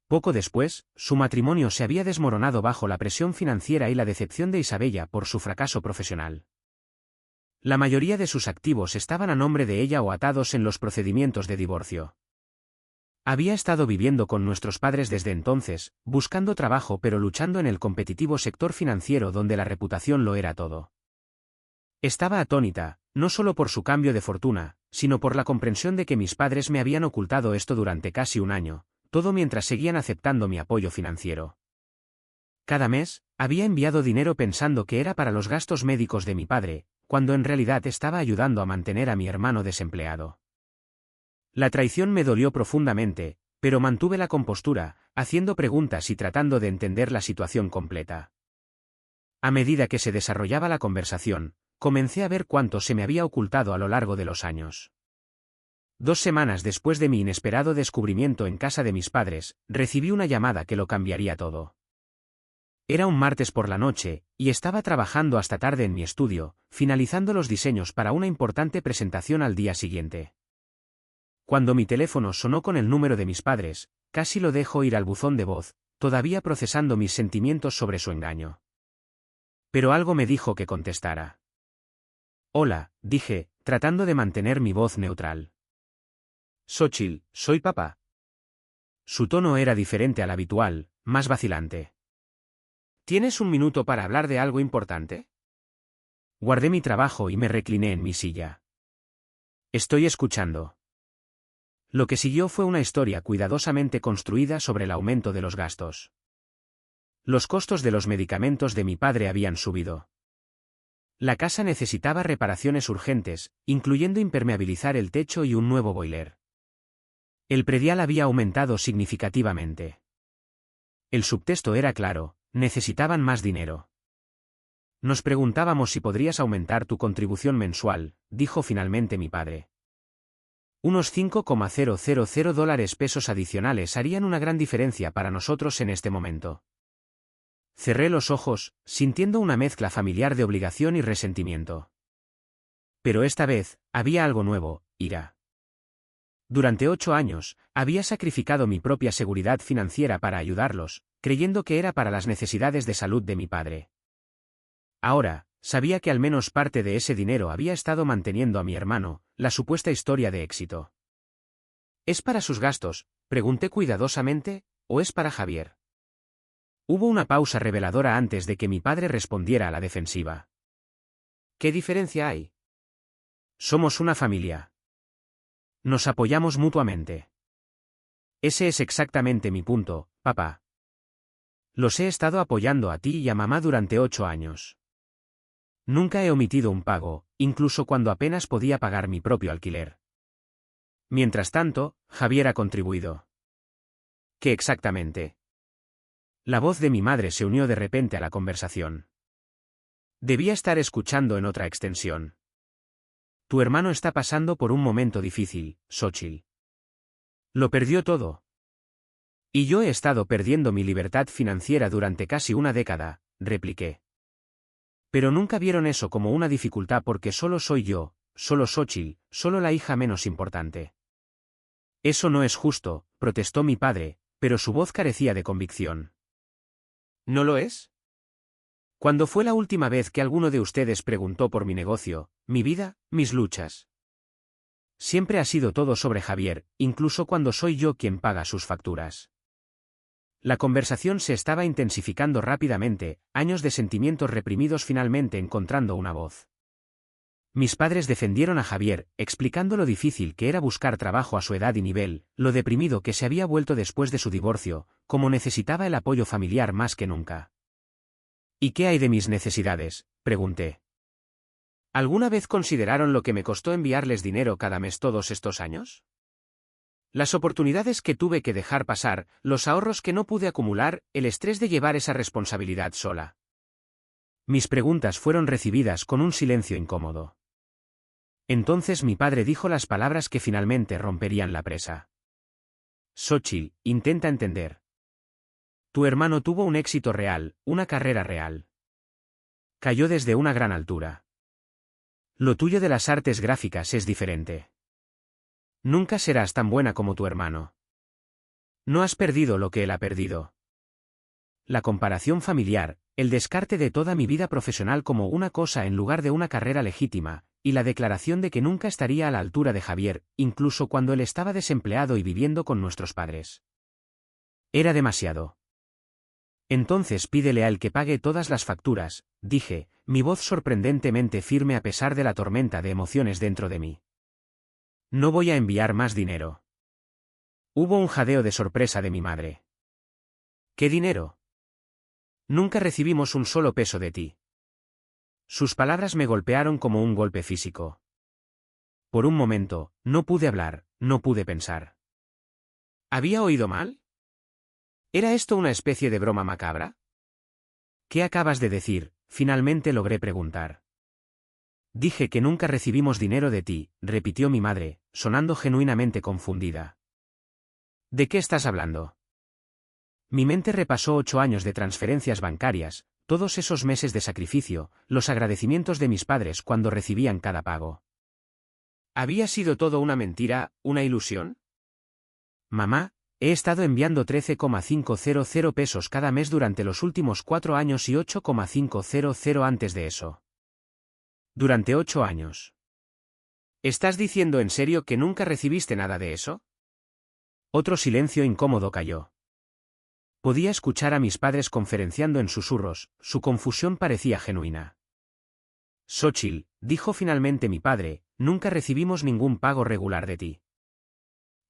Poco después, su matrimonio se había desmoronado bajo la presión financiera y la decepción de Isabella por su fracaso profesional. La mayoría de sus activos estaban a nombre de ella o atados en los procedimientos de divorcio. Había estado viviendo con nuestros padres desde entonces, buscando trabajo pero luchando en el competitivo sector financiero donde la reputación lo era todo. Estaba atónita, no solo por su cambio de fortuna, sino por la comprensión de que mis padres me habían ocultado esto durante casi un año, todo mientras seguían aceptando mi apoyo financiero. Cada mes, había enviado dinero pensando que era para los gastos médicos de mi padre, cuando en realidad estaba ayudando a mantener a mi hermano desempleado. La traición me dolió profundamente, pero mantuve la compostura, haciendo preguntas y tratando de entender la situación completa. A medida que se desarrollaba la conversación, comencé a ver cuánto se me había ocultado a lo largo de los años. 2 semanas después de mi inesperado descubrimiento en casa de mis padres, recibí una llamada que lo cambiaría todo. Era un martes por la noche, y estaba trabajando hasta tarde en mi estudio, finalizando los diseños para una importante presentación al día siguiente. Cuando mi teléfono sonó con el número de mis padres, casi lo dejo ir al buzón de voz, todavía procesando mis sentimientos sobre su engaño. Pero algo me dijo que contestara. «Hola», dije, tratando de mantener mi voz neutral. «Xóchitl, soy papá». Su tono era diferente al habitual, más vacilante. «¿Tienes un minuto para hablar de algo importante?» Guardé mi trabajo y me recliné en mi silla. «Estoy escuchando». Lo que siguió fue una historia cuidadosamente construida sobre el aumento de los gastos. Los costos de los medicamentos de mi padre habían subido. La casa necesitaba reparaciones urgentes, incluyendo impermeabilizar el techo y un nuevo boiler. El predial había aumentado significativamente. El subtexto era claro, necesitaban más dinero. «Nos preguntábamos si podrías aumentar tu contribución mensual», dijo finalmente mi padre. «Unos $5,000 pesos adicionales harían una gran diferencia para nosotros en este momento». Cerré los ojos, sintiendo una mezcla familiar de obligación y resentimiento. Pero esta vez, había algo nuevo, ira. Durante 8 años, había sacrificado mi propia seguridad financiera para ayudarlos, creyendo que era para las necesidades de salud de mi padre. Ahora, sabía que al menos parte de ese dinero había estado manteniendo a mi hermano, la supuesta historia de éxito. ¿Es para sus gastos?, pregunté cuidadosamente, ¿o es para Javier? Hubo una pausa reveladora antes de que mi padre respondiera a la defensiva. ¿Qué diferencia hay? Somos una familia. Nos apoyamos mutuamente. Ese es exactamente mi punto, papá. Los he estado apoyando a ti y a mamá durante 8 años. Nunca he omitido un pago, incluso cuando apenas podía pagar mi propio alquiler. Mientras tanto, Javier ha contribuido. ¿Qué exactamente? La voz de mi madre se unió de repente a la conversación. Debía estar escuchando en otra extensión. Tu hermano está pasando por un momento difícil, Xochitl. Lo perdió todo. Y yo he estado perdiendo mi libertad financiera durante casi una década, repliqué. Pero nunca vieron eso como una dificultad porque solo soy yo, solo Xochitl, solo la hija menos importante. Eso no es justo, protestó mi padre, pero su voz carecía de convicción. ¿No lo es? ¿Cuándo fue la última vez que alguno de ustedes preguntó por mi negocio, mi vida, mis luchas? Siempre ha sido todo sobre Javier, incluso cuando soy yo quien paga sus facturas. La conversación se estaba intensificando rápidamente, años de sentimientos reprimidos finalmente encontrando una voz. Mis padres defendieron a Javier, explicando lo difícil que era buscar trabajo a su edad y nivel, lo deprimido que se había vuelto después de su divorcio, cómo necesitaba el apoyo familiar más que nunca. ¿Y qué hay de mis necesidades?, pregunté. ¿Alguna vez consideraron lo que me costó enviarles dinero cada mes todos estos años? Las oportunidades que tuve que dejar pasar, los ahorros que no pude acumular, el estrés de llevar esa responsabilidad sola. Mis preguntas fueron recibidas con un silencio incómodo. Entonces mi padre dijo las palabras que finalmente romperían la presa. Xochitl, intenta entender. Tu hermano tuvo un éxito real, una carrera real. Cayó desde una gran altura. Lo tuyo de las artes gráficas es diferente. Nunca serás tan buena como tu hermano. No has perdido lo que él ha perdido. La comparación familiar, el descarte de toda mi vida profesional como una cosa en lugar de una carrera legítima, y la declaración de que nunca estaría a la altura de Javier, incluso cuando él estaba desempleado y viviendo con nuestros padres. Era demasiado. Entonces pídele a él que pague todas las facturas, dije, mi voz sorprendentemente firme a pesar de la tormenta de emociones dentro de mí. No voy a enviar más dinero. Hubo un jadeo de sorpresa de mi madre. ¿Qué dinero? Nunca recibimos un solo peso de ti. Sus palabras me golpearon como un golpe físico. Por un momento, no pude hablar, no pude pensar. ¿Había oído mal? ¿Era esto una especie de broma macabra? ¿Qué acabas de decir?, finalmente logré preguntar. Dije que nunca recibimos dinero de ti, repitió mi madre, sonando genuinamente confundida. ¿De qué estás hablando? Mi mente repasó 8 años de transferencias bancarias, todos esos meses de sacrificio, los agradecimientos de mis padres cuando recibían cada pago. ¿Había sido todo una mentira, una ilusión? Mamá, he estado enviando 13,500 pesos cada mes durante los últimos 4 años y 8,500 antes de eso. Durante 8 años. ¿Estás diciendo en serio que nunca recibiste nada de eso? Otro silencio incómodo cayó. Podía escuchar a mis padres conferenciando en susurros, su confusión parecía genuina. Xochitl, dijo finalmente mi padre, nunca recibimos ningún pago regular de ti.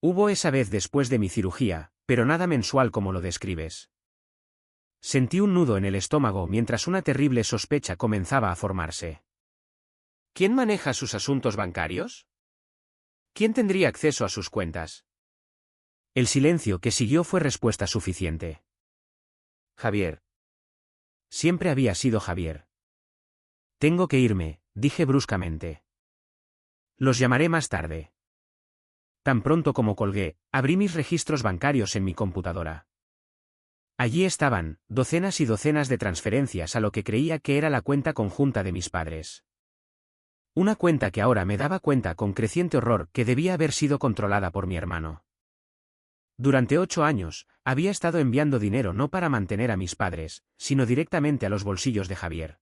Hubo esa vez después de mi cirugía, pero nada mensual como lo describes. Sentí un nudo en el estómago mientras una terrible sospecha comenzaba a formarse. ¿Quién maneja sus asuntos bancarios? ¿Quién tendría acceso a sus cuentas? El silencio que siguió fue respuesta suficiente. Javier. Siempre había sido Javier. Tengo que irme, dije bruscamente. Los llamaré más tarde. Tan pronto como colgué, abrí mis registros bancarios en mi computadora. Allí estaban, docenas y docenas de transferencias a lo que creía que era la cuenta conjunta de mis padres. Una cuenta que ahora me daba cuenta con creciente horror que debía haber sido controlada por mi hermano. Durante 8 años, había estado enviando dinero no para mantener a mis padres, sino directamente a los bolsillos de Javier.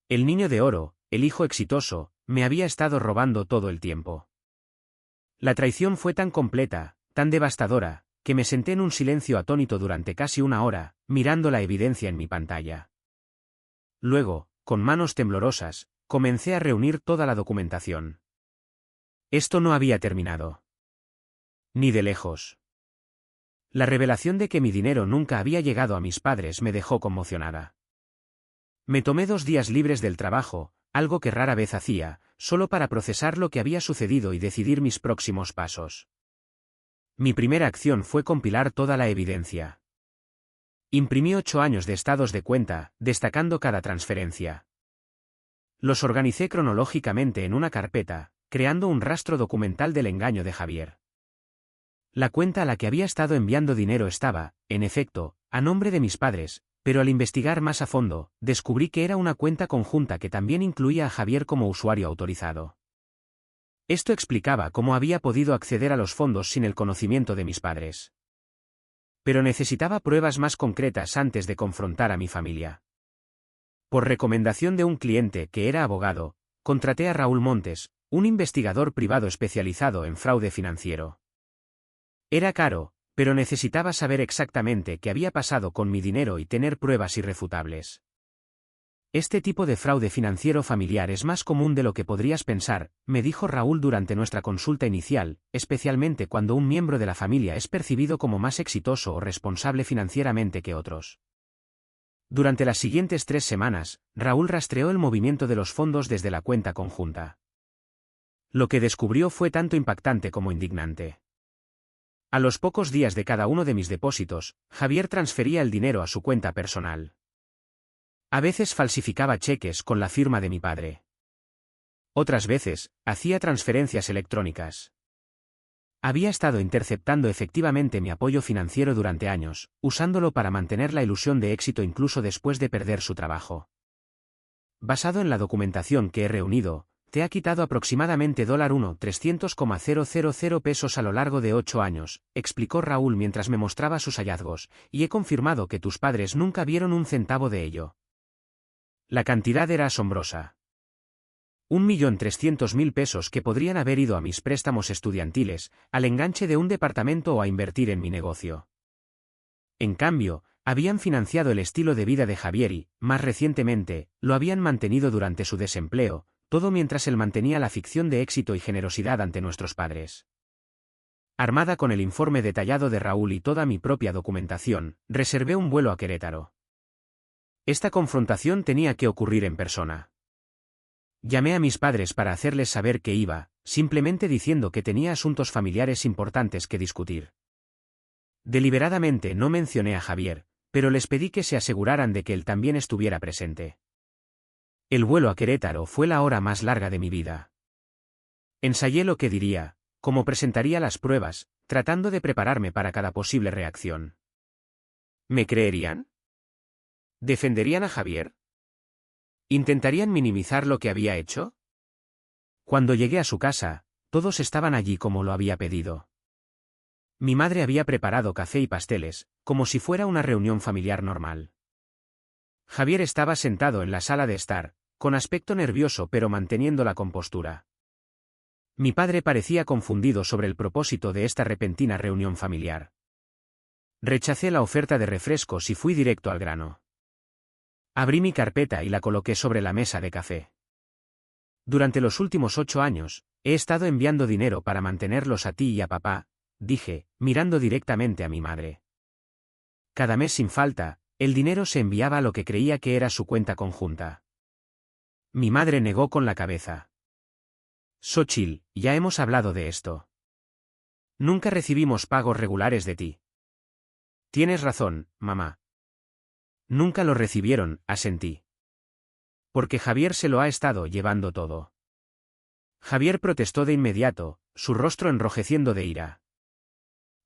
El niño de oro, el hijo exitoso, me había estado robando todo el tiempo. La traición fue tan completa, tan devastadora, que me senté en un silencio atónito durante casi una hora, mirando la evidencia en mi pantalla. Luego, con manos temblorosas, comencé a reunir toda la documentación. Esto no había terminado. Ni de lejos. La revelación de que mi dinero nunca había llegado a mis padres me dejó conmocionada. Me tomé 2 días libres del trabajo, algo que rara vez hacía, solo para procesar lo que había sucedido y decidir mis próximos pasos. Mi primera acción fue compilar toda la evidencia. Imprimí 8 años de estados de cuenta, destacando cada transferencia. Los organicé cronológicamente en una carpeta, creando un rastro documental del engaño de Javier. La cuenta a la que había estado enviando dinero estaba, en efecto, a nombre de mis padres, pero al investigar más a fondo, descubrí que era una cuenta conjunta que también incluía a Javier como usuario autorizado. Esto explicaba cómo había podido acceder a los fondos sin el conocimiento de mis padres. Pero necesitaba pruebas más concretas antes de confrontar a mi familia. Por recomendación de un cliente que era abogado, contraté a Raúl Montes, un investigador privado especializado en fraude financiero. Era caro, pero necesitaba saber exactamente qué había pasado con mi dinero y tener pruebas irrefutables. Este tipo de fraude financiero familiar es más común de lo que podrías pensar, me dijo Raúl durante nuestra consulta inicial, especialmente cuando un miembro de la familia es percibido como más exitoso o responsable financieramente que otros. Durante las siguientes 3 semanas, Raúl rastreó el movimiento de los fondos desde la cuenta conjunta. Lo que descubrió fue tanto impactante como indignante. A los pocos días de cada uno de mis depósitos, Javier transfería el dinero a su cuenta personal. A veces falsificaba cheques con la firma de mi padre. Otras veces, hacía transferencias electrónicas. Había estado interceptando efectivamente mi apoyo financiero durante años, usándolo para mantener la ilusión de éxito incluso después de perder su trabajo. Basado en la documentación que he reunido, te ha quitado aproximadamente $300,000 pesos a lo largo de 8 años, explicó Raúl mientras me mostraba sus hallazgos, y he confirmado que tus padres nunca vieron un centavo de ello. La cantidad era asombrosa. 1.300.000 pesos que podrían haber ido a mis préstamos estudiantiles, al enganche de un departamento o a invertir en mi negocio. En cambio, habían financiado el estilo de vida de Javier y, más recientemente, lo habían mantenido durante su desempleo, todo mientras él mantenía la ficción de éxito y generosidad ante nuestros padres. Armada con el informe detallado de Raúl y toda mi propia documentación, reservé un vuelo a Querétaro. Esta confrontación tenía que ocurrir en persona. Llamé a mis padres para hacerles saber que iba, simplemente diciendo que tenía asuntos familiares importantes que discutir. Deliberadamente no mencioné a Javier, pero les pedí que se aseguraran de que él también estuviera presente. El vuelo a Querétaro fue la hora más larga de mi vida. Ensayé lo que diría, cómo presentaría las pruebas, tratando de prepararme para cada posible reacción. ¿Me creerían? ¿Defenderían a Javier? ¿Intentarían minimizar lo que había hecho? Cuando llegué a su casa, todos estaban allí como lo había pedido. Mi madre había preparado café y pasteles, como si fuera una reunión familiar normal. Javier estaba sentado en la sala de estar, con aspecto nervioso pero manteniendo la compostura. Mi padre parecía confundido sobre el propósito de esta repentina reunión familiar. Rechacé la oferta de refrescos y fui directo al grano. Abrí mi carpeta y la coloqué sobre la mesa de café. Durante los últimos 8 años, he estado enviando dinero para mantenerlos a ti y a papá, dije, mirando directamente a mi madre. Cada mes sin falta, el dinero se enviaba a lo que creía que era su cuenta conjunta. Mi madre negó con la cabeza. Xochitl, ya hemos hablado de esto. Nunca recibimos pagos regulares de ti. Tienes razón, mamá. Nunca lo recibieron, asentí. Porque Javier se lo ha estado llevando todo. Javier protestó de inmediato, su rostro enrojeciendo de ira.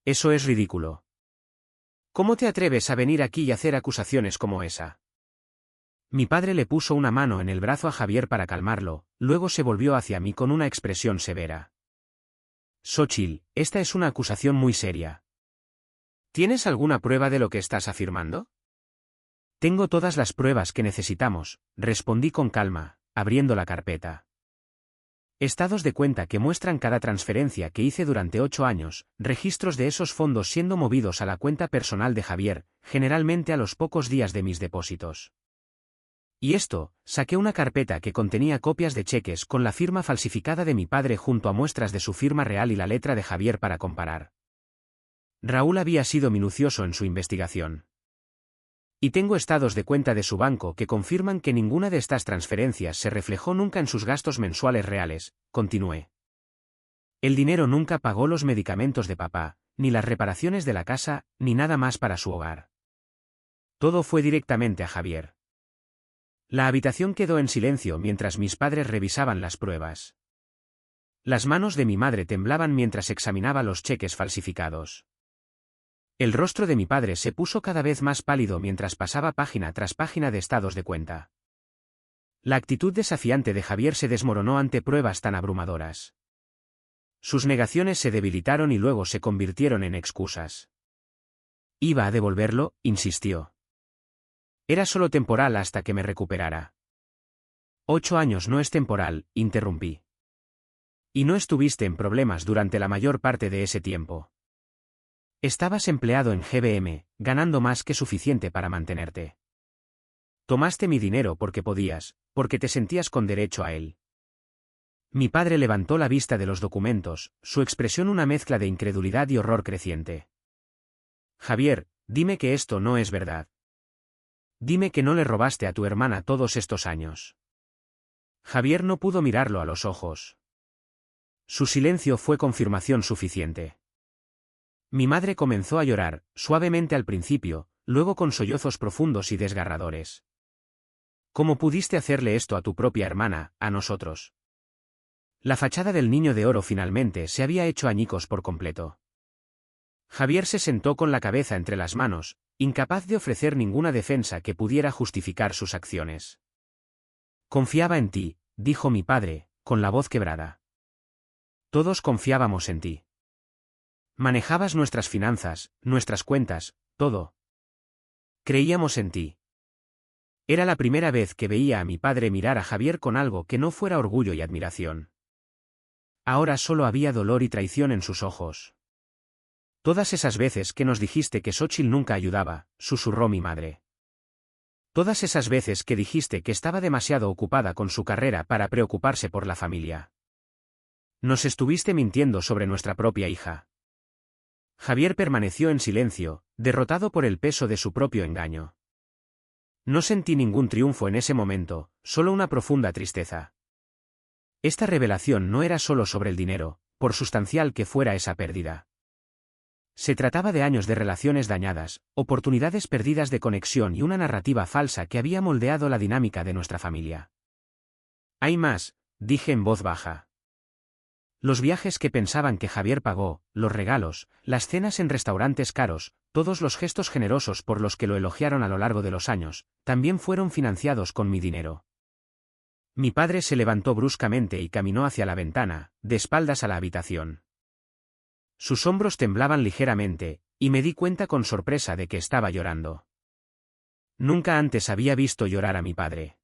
Eso es ridículo. ¿Cómo te atreves a venir aquí y hacer acusaciones como esa? Mi padre le puso una mano en el brazo a Javier para calmarlo, luego se volvió hacia mí con una expresión severa. Xóchitl, esta es una acusación muy seria. ¿Tienes alguna prueba de lo que estás afirmando? Tengo todas las pruebas que necesitamos, respondí con calma, abriendo la carpeta. Estados de cuenta que muestran cada transferencia que hice durante 8 años, registros de esos fondos siendo movidos a la cuenta personal de Javier, generalmente a los pocos días de mis depósitos. Y esto, saqué una carpeta que contenía copias de cheques con la firma falsificada de mi padre junto a muestras de su firma real y la letra de Javier para comparar. Raúl había sido minucioso en su investigación. Y tengo estados de cuenta de su banco que confirman que ninguna de estas transferencias se reflejó nunca en sus gastos mensuales reales, continué. El dinero nunca pagó los medicamentos de papá, ni las reparaciones de la casa, ni nada más para su hogar. Todo fue directamente a Javier. La habitación quedó en silencio mientras mis padres revisaban las pruebas. Las manos de mi madre temblaban mientras examinaba los cheques falsificados. El rostro de mi padre se puso cada vez más pálido mientras pasaba página tras página de estados de cuenta. La actitud desafiante de Javier se desmoronó ante pruebas tan abrumadoras. Sus negaciones se debilitaron y luego se convirtieron en excusas. Iba a devolverlo, insistió. Era solo temporal hasta que me recuperara. 8 años no es temporal, interrumpí. Y no estuviste en problemas durante la mayor parte de ese tiempo. Estabas empleado en GBM, ganando más que suficiente para mantenerte. Tomaste mi dinero porque podías, porque te sentías con derecho a él. Mi padre levantó la vista de los documentos, su expresión una mezcla de incredulidad y horror creciente. Javier, dime que esto no es verdad. Dime que no le robaste a tu hermana todos estos años. Javier no pudo mirarlo a los ojos. Su silencio fue confirmación suficiente. Mi madre comenzó a llorar, suavemente al principio, luego con sollozos profundos y desgarradores. ¿Cómo pudiste hacerle esto a tu propia hermana, a nosotros? La fachada del niño de oro finalmente se había hecho añicos por completo. Javier se sentó con la cabeza entre las manos, incapaz de ofrecer ninguna defensa que pudiera justificar sus acciones. Confiaba en ti, dijo mi padre, con la voz quebrada. Todos confiábamos en ti. Manejabas nuestras finanzas, nuestras cuentas, todo. Creíamos en ti. Era la primera vez que veía a mi padre mirar a Javier con algo que no fuera orgullo y admiración. Ahora solo había dolor y traición en sus ojos. Todas esas veces que nos dijiste que Xóchitl nunca ayudaba, susurró mi madre. Todas esas veces que dijiste que estaba demasiado ocupada con su carrera para preocuparse por la familia. Nos estuviste mintiendo sobre nuestra propia hija. Javier permaneció en silencio, derrotado por el peso de su propio engaño. No sentí ningún triunfo en ese momento, solo una profunda tristeza. Esta revelación no era solo sobre el dinero, por sustancial que fuera esa pérdida. Se trataba de años de relaciones dañadas, oportunidades perdidas de conexión y una narrativa falsa que había moldeado la dinámica de nuestra familia. Hay más, dije en voz baja. Los viajes que pensaban que Javier pagó, los regalos, las cenas en restaurantes caros, todos los gestos generosos por los que lo elogiaron a lo largo de los años, también fueron financiados con mi dinero. Mi padre se levantó bruscamente y caminó hacia la ventana, de espaldas a la habitación. Sus hombros temblaban ligeramente, y me di cuenta con sorpresa de que estaba llorando. Nunca antes había visto llorar a mi padre.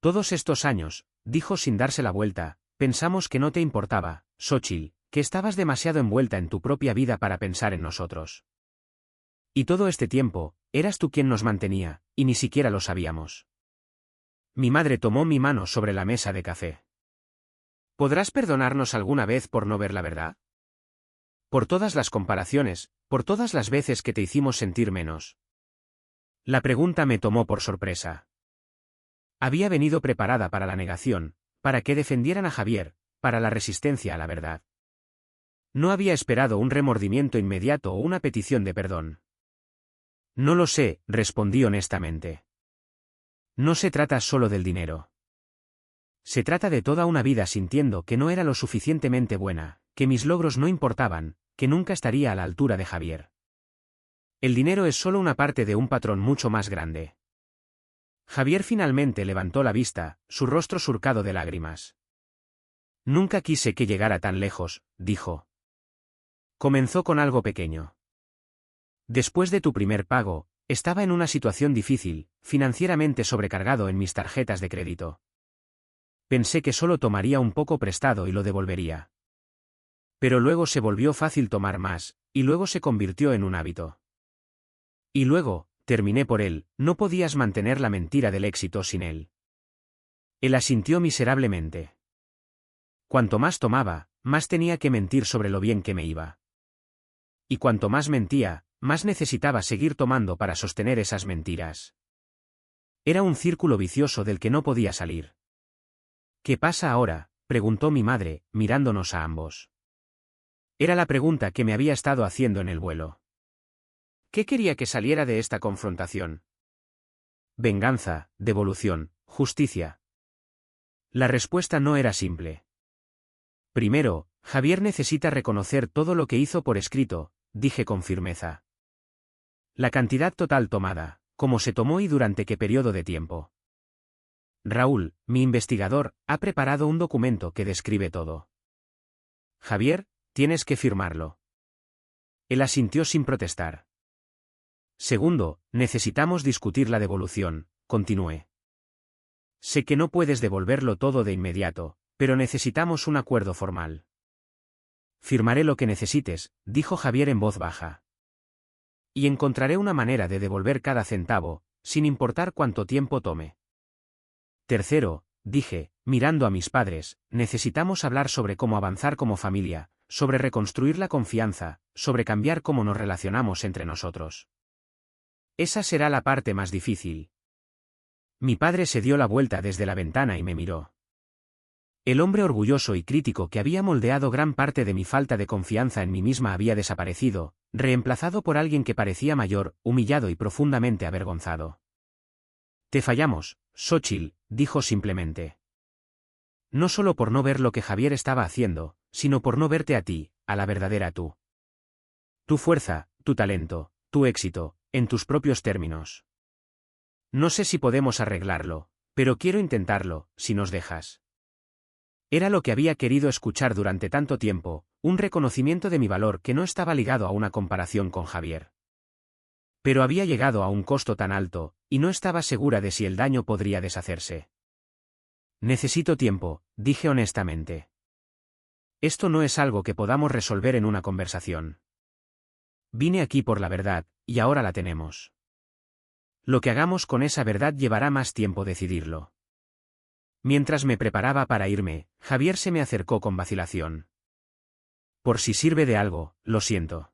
Todos estos años, dijo sin darse la vuelta, pensamos que no te importaba, Xóchitl, que estabas demasiado envuelta en tu propia vida para pensar en nosotros. Y todo este tiempo, eras tú quien nos mantenía, y ni siquiera lo sabíamos. Mi madre tomó mi mano sobre la mesa de café. ¿Podrás perdonarnos alguna vez por no ver la verdad? Por todas las comparaciones, por todas las veces que te hicimos sentir menos. La pregunta me tomó por sorpresa. Había venido preparada para la negación, para que defendieran a Javier, para la resistencia a la verdad. No había esperado un remordimiento inmediato o una petición de perdón. No lo sé, respondí honestamente. No se trata solo del dinero. Se trata de toda una vida sintiendo que no era lo suficientemente buena, que mis logros no importaban, que nunca estaría a la altura de Javier. El dinero es solo una parte de un patrón mucho más grande. Javier finalmente levantó la vista, su rostro surcado de lágrimas. Nunca quise que llegara tan lejos, dijo. Comenzó con algo pequeño. Después de tu primer pago, estaba en una situación difícil, financieramente sobrecargado en mis tarjetas de crédito. Pensé que solo tomaría un poco prestado y lo devolvería. Pero luego se volvió fácil tomar más, y luego se convirtió en un hábito. Y luego, terminé por él, no podías mantener la mentira del éxito sin él. Él asintió miserablemente. Cuanto más tomaba, más tenía que mentir sobre lo bien que me iba. Y cuanto más mentía, más necesitaba seguir tomando para sostener esas mentiras. Era un círculo vicioso del que no podía salir. ¿Qué pasa ahora?, preguntó mi madre, mirándonos a ambos. Era la pregunta que me había estado haciendo en el vuelo. ¿Qué quería que saliera de esta confrontación? Venganza, devolución, justicia. La respuesta no era simple. Primero, Javier necesita reconocer todo lo que hizo por escrito, dije con firmeza. La cantidad total tomada, cómo se tomó y durante qué periodo de tiempo. Raúl, mi investigador, ha preparado un documento que describe todo. Javier, tienes que firmarlo. Él asintió sin protestar. Segundo, necesitamos discutir la devolución, continué. Sé que no puedes devolverlo todo de inmediato, pero necesitamos un acuerdo formal. Firmaré lo que necesites, dijo Javier en voz baja. Y encontraré una manera de devolver cada centavo, sin importar cuánto tiempo tome. Tercero, dije, mirando a mis padres, necesitamos hablar sobre cómo avanzar como familia, sobre reconstruir la confianza, sobre cambiar cómo nos relacionamos entre nosotros. Esa será la parte más difícil. Mi padre se dio la vuelta desde la ventana y me miró. El hombre orgulloso y crítico que había moldeado gran parte de mi falta de confianza en mí misma había desaparecido, reemplazado por alguien que parecía mayor, humillado y profundamente avergonzado. Te fallamos, Xóchitl, dijo simplemente. No solo por no ver lo que Javier estaba haciendo, sino por no verte a ti, a la verdadera tú. Tu fuerza, tu talento, tu éxito, en tus propios términos. No sé si podemos arreglarlo, pero quiero intentarlo, si nos dejas. Era lo que había querido escuchar durante tanto tiempo, un reconocimiento de mi valor que no estaba ligado a una comparación con Javier. Pero había llegado a un costo tan alto, y no estaba segura de si el daño podría deshacerse. Necesito tiempo, dije honestamente. Esto no es algo que podamos resolver en una conversación. Vine aquí por la verdad, y ahora la tenemos. Lo que hagamos con esa verdad llevará más tiempo decidirlo. Mientras me preparaba para irme, Javier se me acercó con vacilación. Por si sirve de algo, lo siento.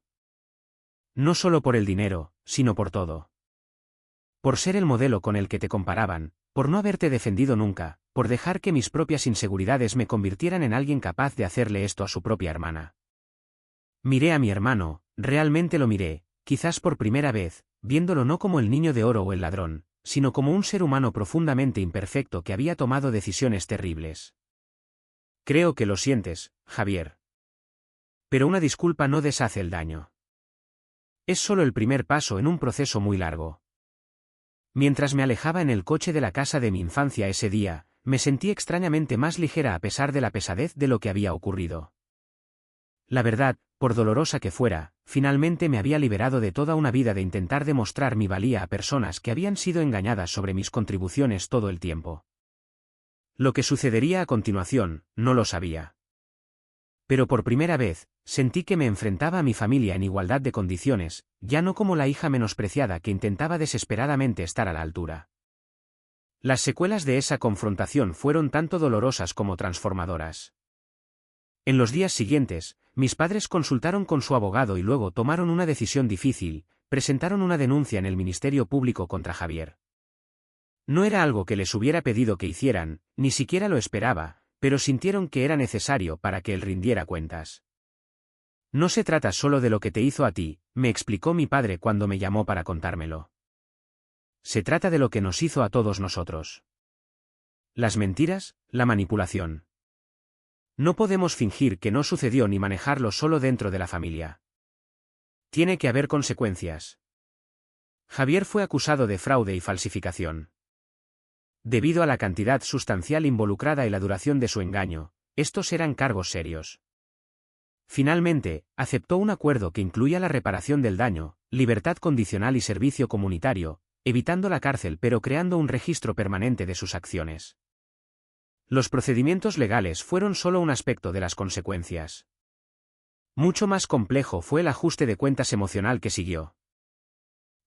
No solo por el dinero, sino por todo. Por ser el modelo con el que te comparaban, por no haberte defendido nunca, por dejar que mis propias inseguridades me convirtieran en alguien capaz de hacerle esto a su propia hermana. Miré a mi hermano, realmente lo miré, quizás por primera vez, viéndolo no como el niño de oro o el ladrón, sino como un ser humano profundamente imperfecto que había tomado decisiones terribles. Creo que lo sientes, Javier. Pero una disculpa no deshace el daño. Es solo el primer paso en un proceso muy largo. Mientras me alejaba en el coche de la casa de mi infancia ese día, me sentí extrañamente más ligera a pesar de la pesadez de lo que había ocurrido. La verdad, por dolorosa que fuera, finalmente me había liberado de toda una vida de intentar demostrar mi valía a personas que habían sido engañadas sobre mis contribuciones todo el tiempo. Lo que sucedería a continuación, no lo sabía. Pero por primera vez, sentí que me enfrentaba a mi familia en igualdad de condiciones, ya no como la hija menospreciada que intentaba desesperadamente estar a la altura. Las secuelas de esa confrontación fueron tanto dolorosas como transformadoras. En los días siguientes, mis padres consultaron con su abogado y luego tomaron una decisión difícil, presentaron una denuncia en el Ministerio Público contra Javier. No era algo que les hubiera pedido que hicieran, ni siquiera lo esperaba, pero sintieron que era necesario para que él rindiera cuentas. No se trata solo de lo que te hizo a ti, me explicó mi padre cuando me llamó para contármelo. Se trata de lo que nos hizo a todos nosotros. Las mentiras, la manipulación. No podemos fingir que no sucedió ni manejarlo solo dentro de la familia. Tiene que haber consecuencias. Javier fue acusado de fraude y falsificación. debido a la cantidad sustancial involucrada y la duración de su engaño, estos eran cargos serios. Finalmente, aceptó un acuerdo que incluía la reparación del daño, libertad condicional y servicio comunitario, evitando la cárcel pero creando un registro permanente de sus acciones. Los procedimientos legales fueron solo un aspecto de las consecuencias. Mucho más complejo fue el ajuste de cuentas emocional que siguió.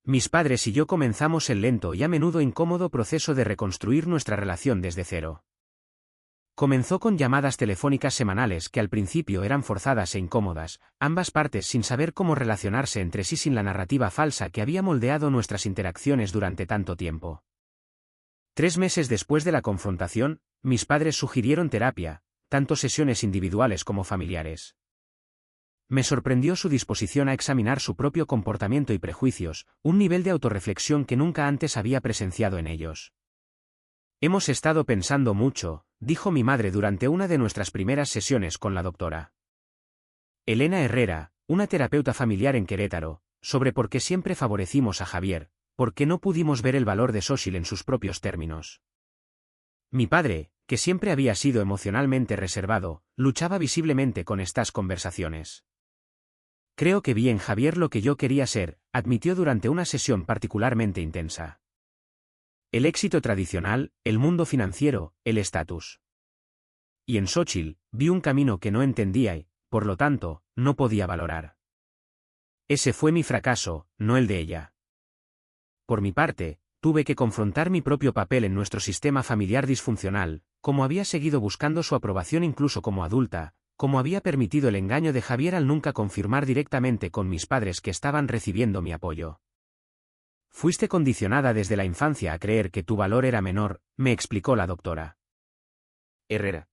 Mis padres y yo comenzamos el lento y a menudo incómodo proceso de reconstruir nuestra relación desde cero. Comenzó con llamadas telefónicas semanales que al principio eran forzadas e incómodas, ambas partes sin saber cómo relacionarse entre sí sin la narrativa falsa que había moldeado nuestras interacciones durante tanto tiempo. 3 meses después de la confrontación, mis padres sugirieron terapia, tanto sesiones individuales como familiares. Me sorprendió su disposición a examinar su propio comportamiento y prejuicios, un nivel de autorreflexión que nunca antes había presenciado en ellos. Hemos estado pensando mucho, dijo mi madre durante una de nuestras primeras sesiones con la doctora Elena Herrera, una terapeuta familiar en Querétaro, sobre por qué siempre favorecimos a Javier, por qué no pudimos ver el valor de Xochitl en sus propios términos. Mi padre, que siempre había sido emocionalmente reservado, luchaba visiblemente con estas conversaciones. Creo que vi en Javier lo que yo quería ser, admitió durante una sesión particularmente intensa. El éxito tradicional, el mundo financiero, el estatus. Y en Xochitl, vi un camino que no entendía y, por lo tanto, no podía valorar. Ese fue mi fracaso, no el de ella. Por mi parte, tuve que confrontar mi propio papel en nuestro sistema familiar disfuncional, cómo había seguido buscando su aprobación incluso como adulta, cómo había permitido el engaño de Javier al nunca confirmar directamente con mis padres que estaban recibiendo mi apoyo. Fuiste condicionada desde la infancia a creer que tu valor era menor, me explicó la doctora Herrera.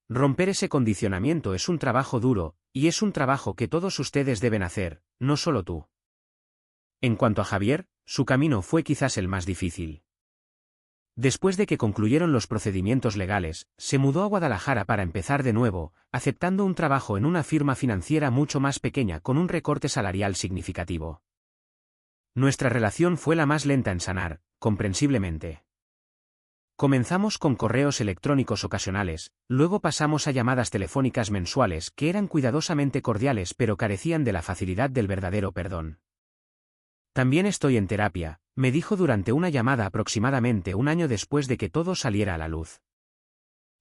Romper ese condicionamiento es un trabajo duro, y es un trabajo que todos ustedes deben hacer, no solo tú. En cuanto a Javier, su camino fue quizás el más difícil. Después de que concluyeron los procedimientos legales, se mudó a Guadalajara para empezar de nuevo, aceptando un trabajo en una firma financiera mucho más pequeña con un recorte salarial significativo. Nuestra relación fue la más lenta en sanar, comprensiblemente. Comenzamos con correos electrónicos ocasionales, luego pasamos a llamadas telefónicas mensuales que eran cuidadosamente cordiales pero carecían de la facilidad del verdadero perdón. También estoy en terapia, me dijo durante una llamada aproximadamente un año después de que todo saliera a la luz.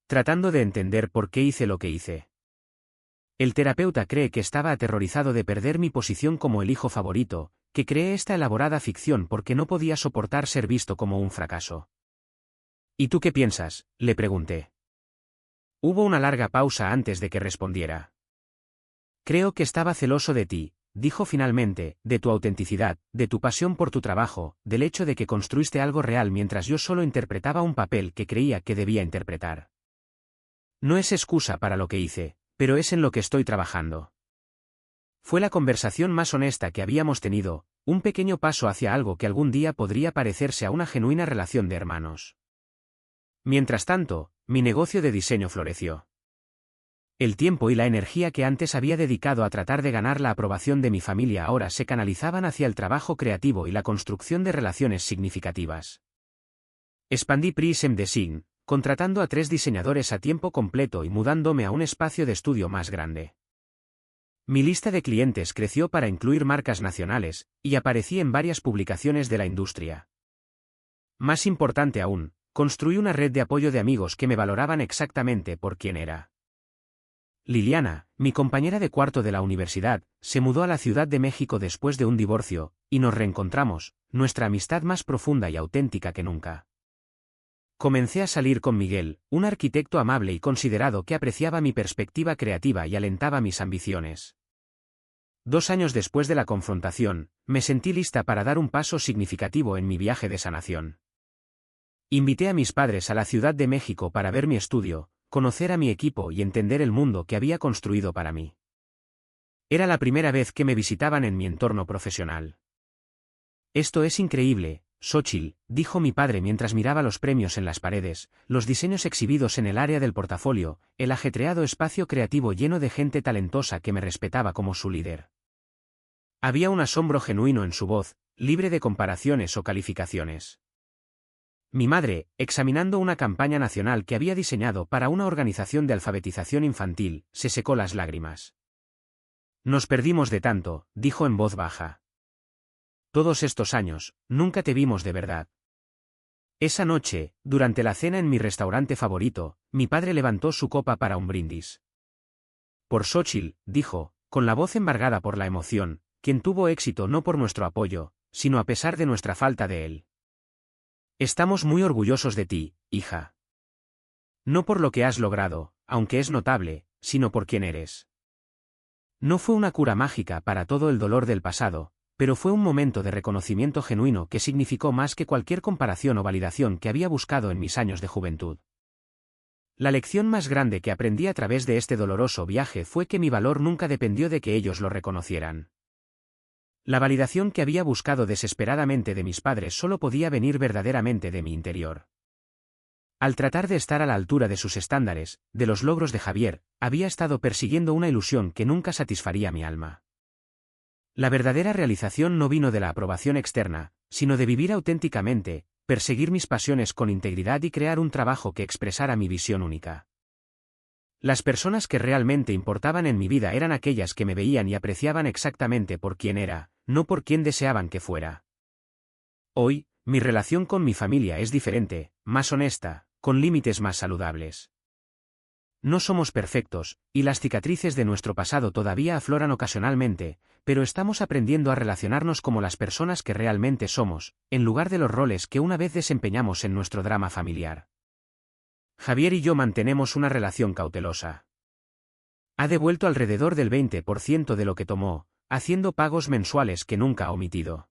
Tratando de entender por qué hice lo que hice. El terapeuta cree que estaba aterrorizado de perder mi posición como el hijo favorito, que creé esta elaborada ficción porque no podía soportar ser visto como un fracaso. ¿Y tú qué piensas?, le pregunté. Hubo una larga pausa antes de que respondiera. Creo que estaba celoso de ti, dijo finalmente, de tu autenticidad, de tu pasión por tu trabajo, del hecho de que construiste algo real mientras yo solo interpretaba un papel que creía que debía interpretar. No es excusa para lo que hice, pero es en lo que estoy trabajando. Fue la conversación más honesta que habíamos tenido, un pequeño paso hacia algo que algún día podría parecerse a una genuina relación de hermanos. Mientras tanto, mi negocio de diseño floreció. El tiempo y la energía que antes había dedicado a tratar de ganar la aprobación de mi familia ahora se canalizaban hacia el trabajo creativo y la construcción de relaciones significativas. Expandí Prism Design, contratando a 3 diseñadores a tiempo completo y mudándome a un espacio de estudio más grande. Mi lista de clientes creció para incluir marcas nacionales, y aparecí en varias publicaciones de la industria. Más importante aún, construí una red de apoyo de amigos que me valoraban exactamente por quien era. Liliana, mi compañera de cuarto de la universidad, se mudó a la Ciudad de México después de un divorcio, y nos reencontramos, nuestra amistad más profunda y auténtica que nunca. Comencé a salir con Miguel, un arquitecto amable y considerado que apreciaba mi perspectiva creativa y alentaba mis ambiciones. 2 años después de la confrontación, me sentí lista para dar un paso significativo en mi viaje de sanación. Invité a mis padres a la Ciudad de México para ver mi estudio, conocer a mi equipo y entender el mundo que había construido para mí. Era la primera vez que me visitaban en mi entorno profesional. Esto es increíble, Xochitl, dijo mi padre mientras miraba los premios en las paredes, los diseños exhibidos en el área del portafolio, el ajetreado espacio creativo lleno de gente talentosa que me respetaba como su líder. Había un asombro genuino en su voz, libre de comparaciones o calificaciones. Mi madre, examinando una campaña nacional que había diseñado para una organización de alfabetización infantil, se secó las lágrimas. Nos perdimos de tanto, dijo en voz baja. Todos estos años, nunca te vimos de verdad. Esa noche, durante la cena en mi restaurante favorito, mi padre levantó su copa para un brindis. Por Xóchitl, dijo, con la voz embargada por la emoción, quien tuvo éxito no por nuestro apoyo, sino a pesar de nuestra falta de él. Estamos muy orgullosos de ti, hija. No por lo que has logrado, aunque es notable, sino por quien eres. No fue una cura mágica para todo el dolor del pasado, pero fue un momento de reconocimiento genuino que significó más que cualquier comparación o validación que había buscado en mis años de juventud. La lección más grande que aprendí a través de este doloroso viaje fue que mi valor nunca dependió de que ellos lo reconocieran. La validación que había buscado desesperadamente de mis padres solo podía venir verdaderamente de mi interior. Al tratar de estar a la altura de sus estándares, de los logros de Javier, había estado persiguiendo una ilusión que nunca satisfaría mi alma. La verdadera realización no vino de la aprobación externa, sino de vivir auténticamente, perseguir mis pasiones con integridad y crear un trabajo que expresara mi visión única. Las personas que realmente importaban en mi vida eran aquellas que me veían y apreciaban exactamente por quién era, no por quién deseaban que fuera. Hoy, mi relación con mi familia es diferente, más honesta, con límites más saludables. No somos perfectos, y las cicatrices de nuestro pasado todavía afloran ocasionalmente, pero estamos aprendiendo a relacionarnos como las personas que realmente somos, en lugar de los roles que una vez desempeñamos en nuestro drama familiar. Javier y yo mantenemos una relación cautelosa. Ha devuelto alrededor del 20% de lo que tomó, haciendo pagos mensuales que nunca ha omitido.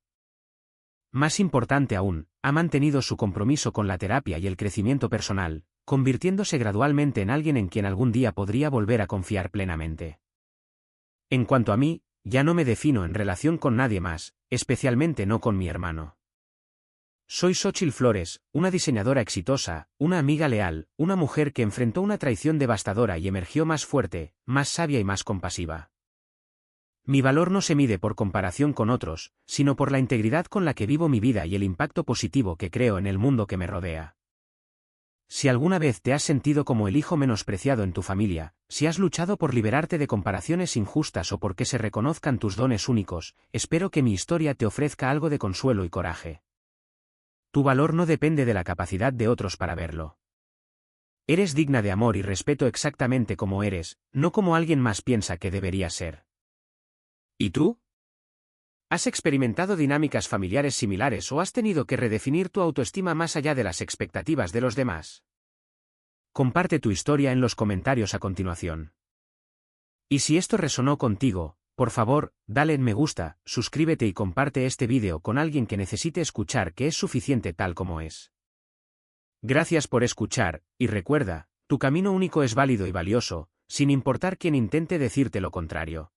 Más importante aún, ha mantenido su compromiso con la terapia y el crecimiento personal, convirtiéndose gradualmente en alguien en quien algún día podría volver a confiar plenamente. En cuanto a mí, ya no me defino en relación con nadie más, especialmente no con mi hermano. Soy Xóchitl Flores, una diseñadora exitosa, una amiga leal, una mujer que enfrentó una traición devastadora y emergió más fuerte, más sabia y más compasiva. Mi valor no se mide por comparación con otros, sino por la integridad con la que vivo mi vida y el impacto positivo que creo en el mundo que me rodea. Si alguna vez te has sentido como el hijo menospreciado en tu familia, si has luchado por liberarte de comparaciones injustas o por que se reconozcan tus dones únicos, espero que mi historia te ofrezca algo de consuelo y coraje. Tu valor no depende de la capacidad de otros para verlo. Eres digna de amor y respeto exactamente como eres, no como alguien más piensa que deberías ser. ¿Y tú? ¿Has experimentado dinámicas familiares similares o has tenido que redefinir tu autoestima más allá de las expectativas de los demás? Comparte tu historia en los comentarios a continuación. Y si esto resonó contigo, por favor, dale en me gusta, suscríbete y comparte este vídeo con alguien que necesite escuchar que es suficiente tal como es. Gracias por escuchar, y recuerda, tu camino único es válido y valioso, sin importar quién intente decirte lo contrario.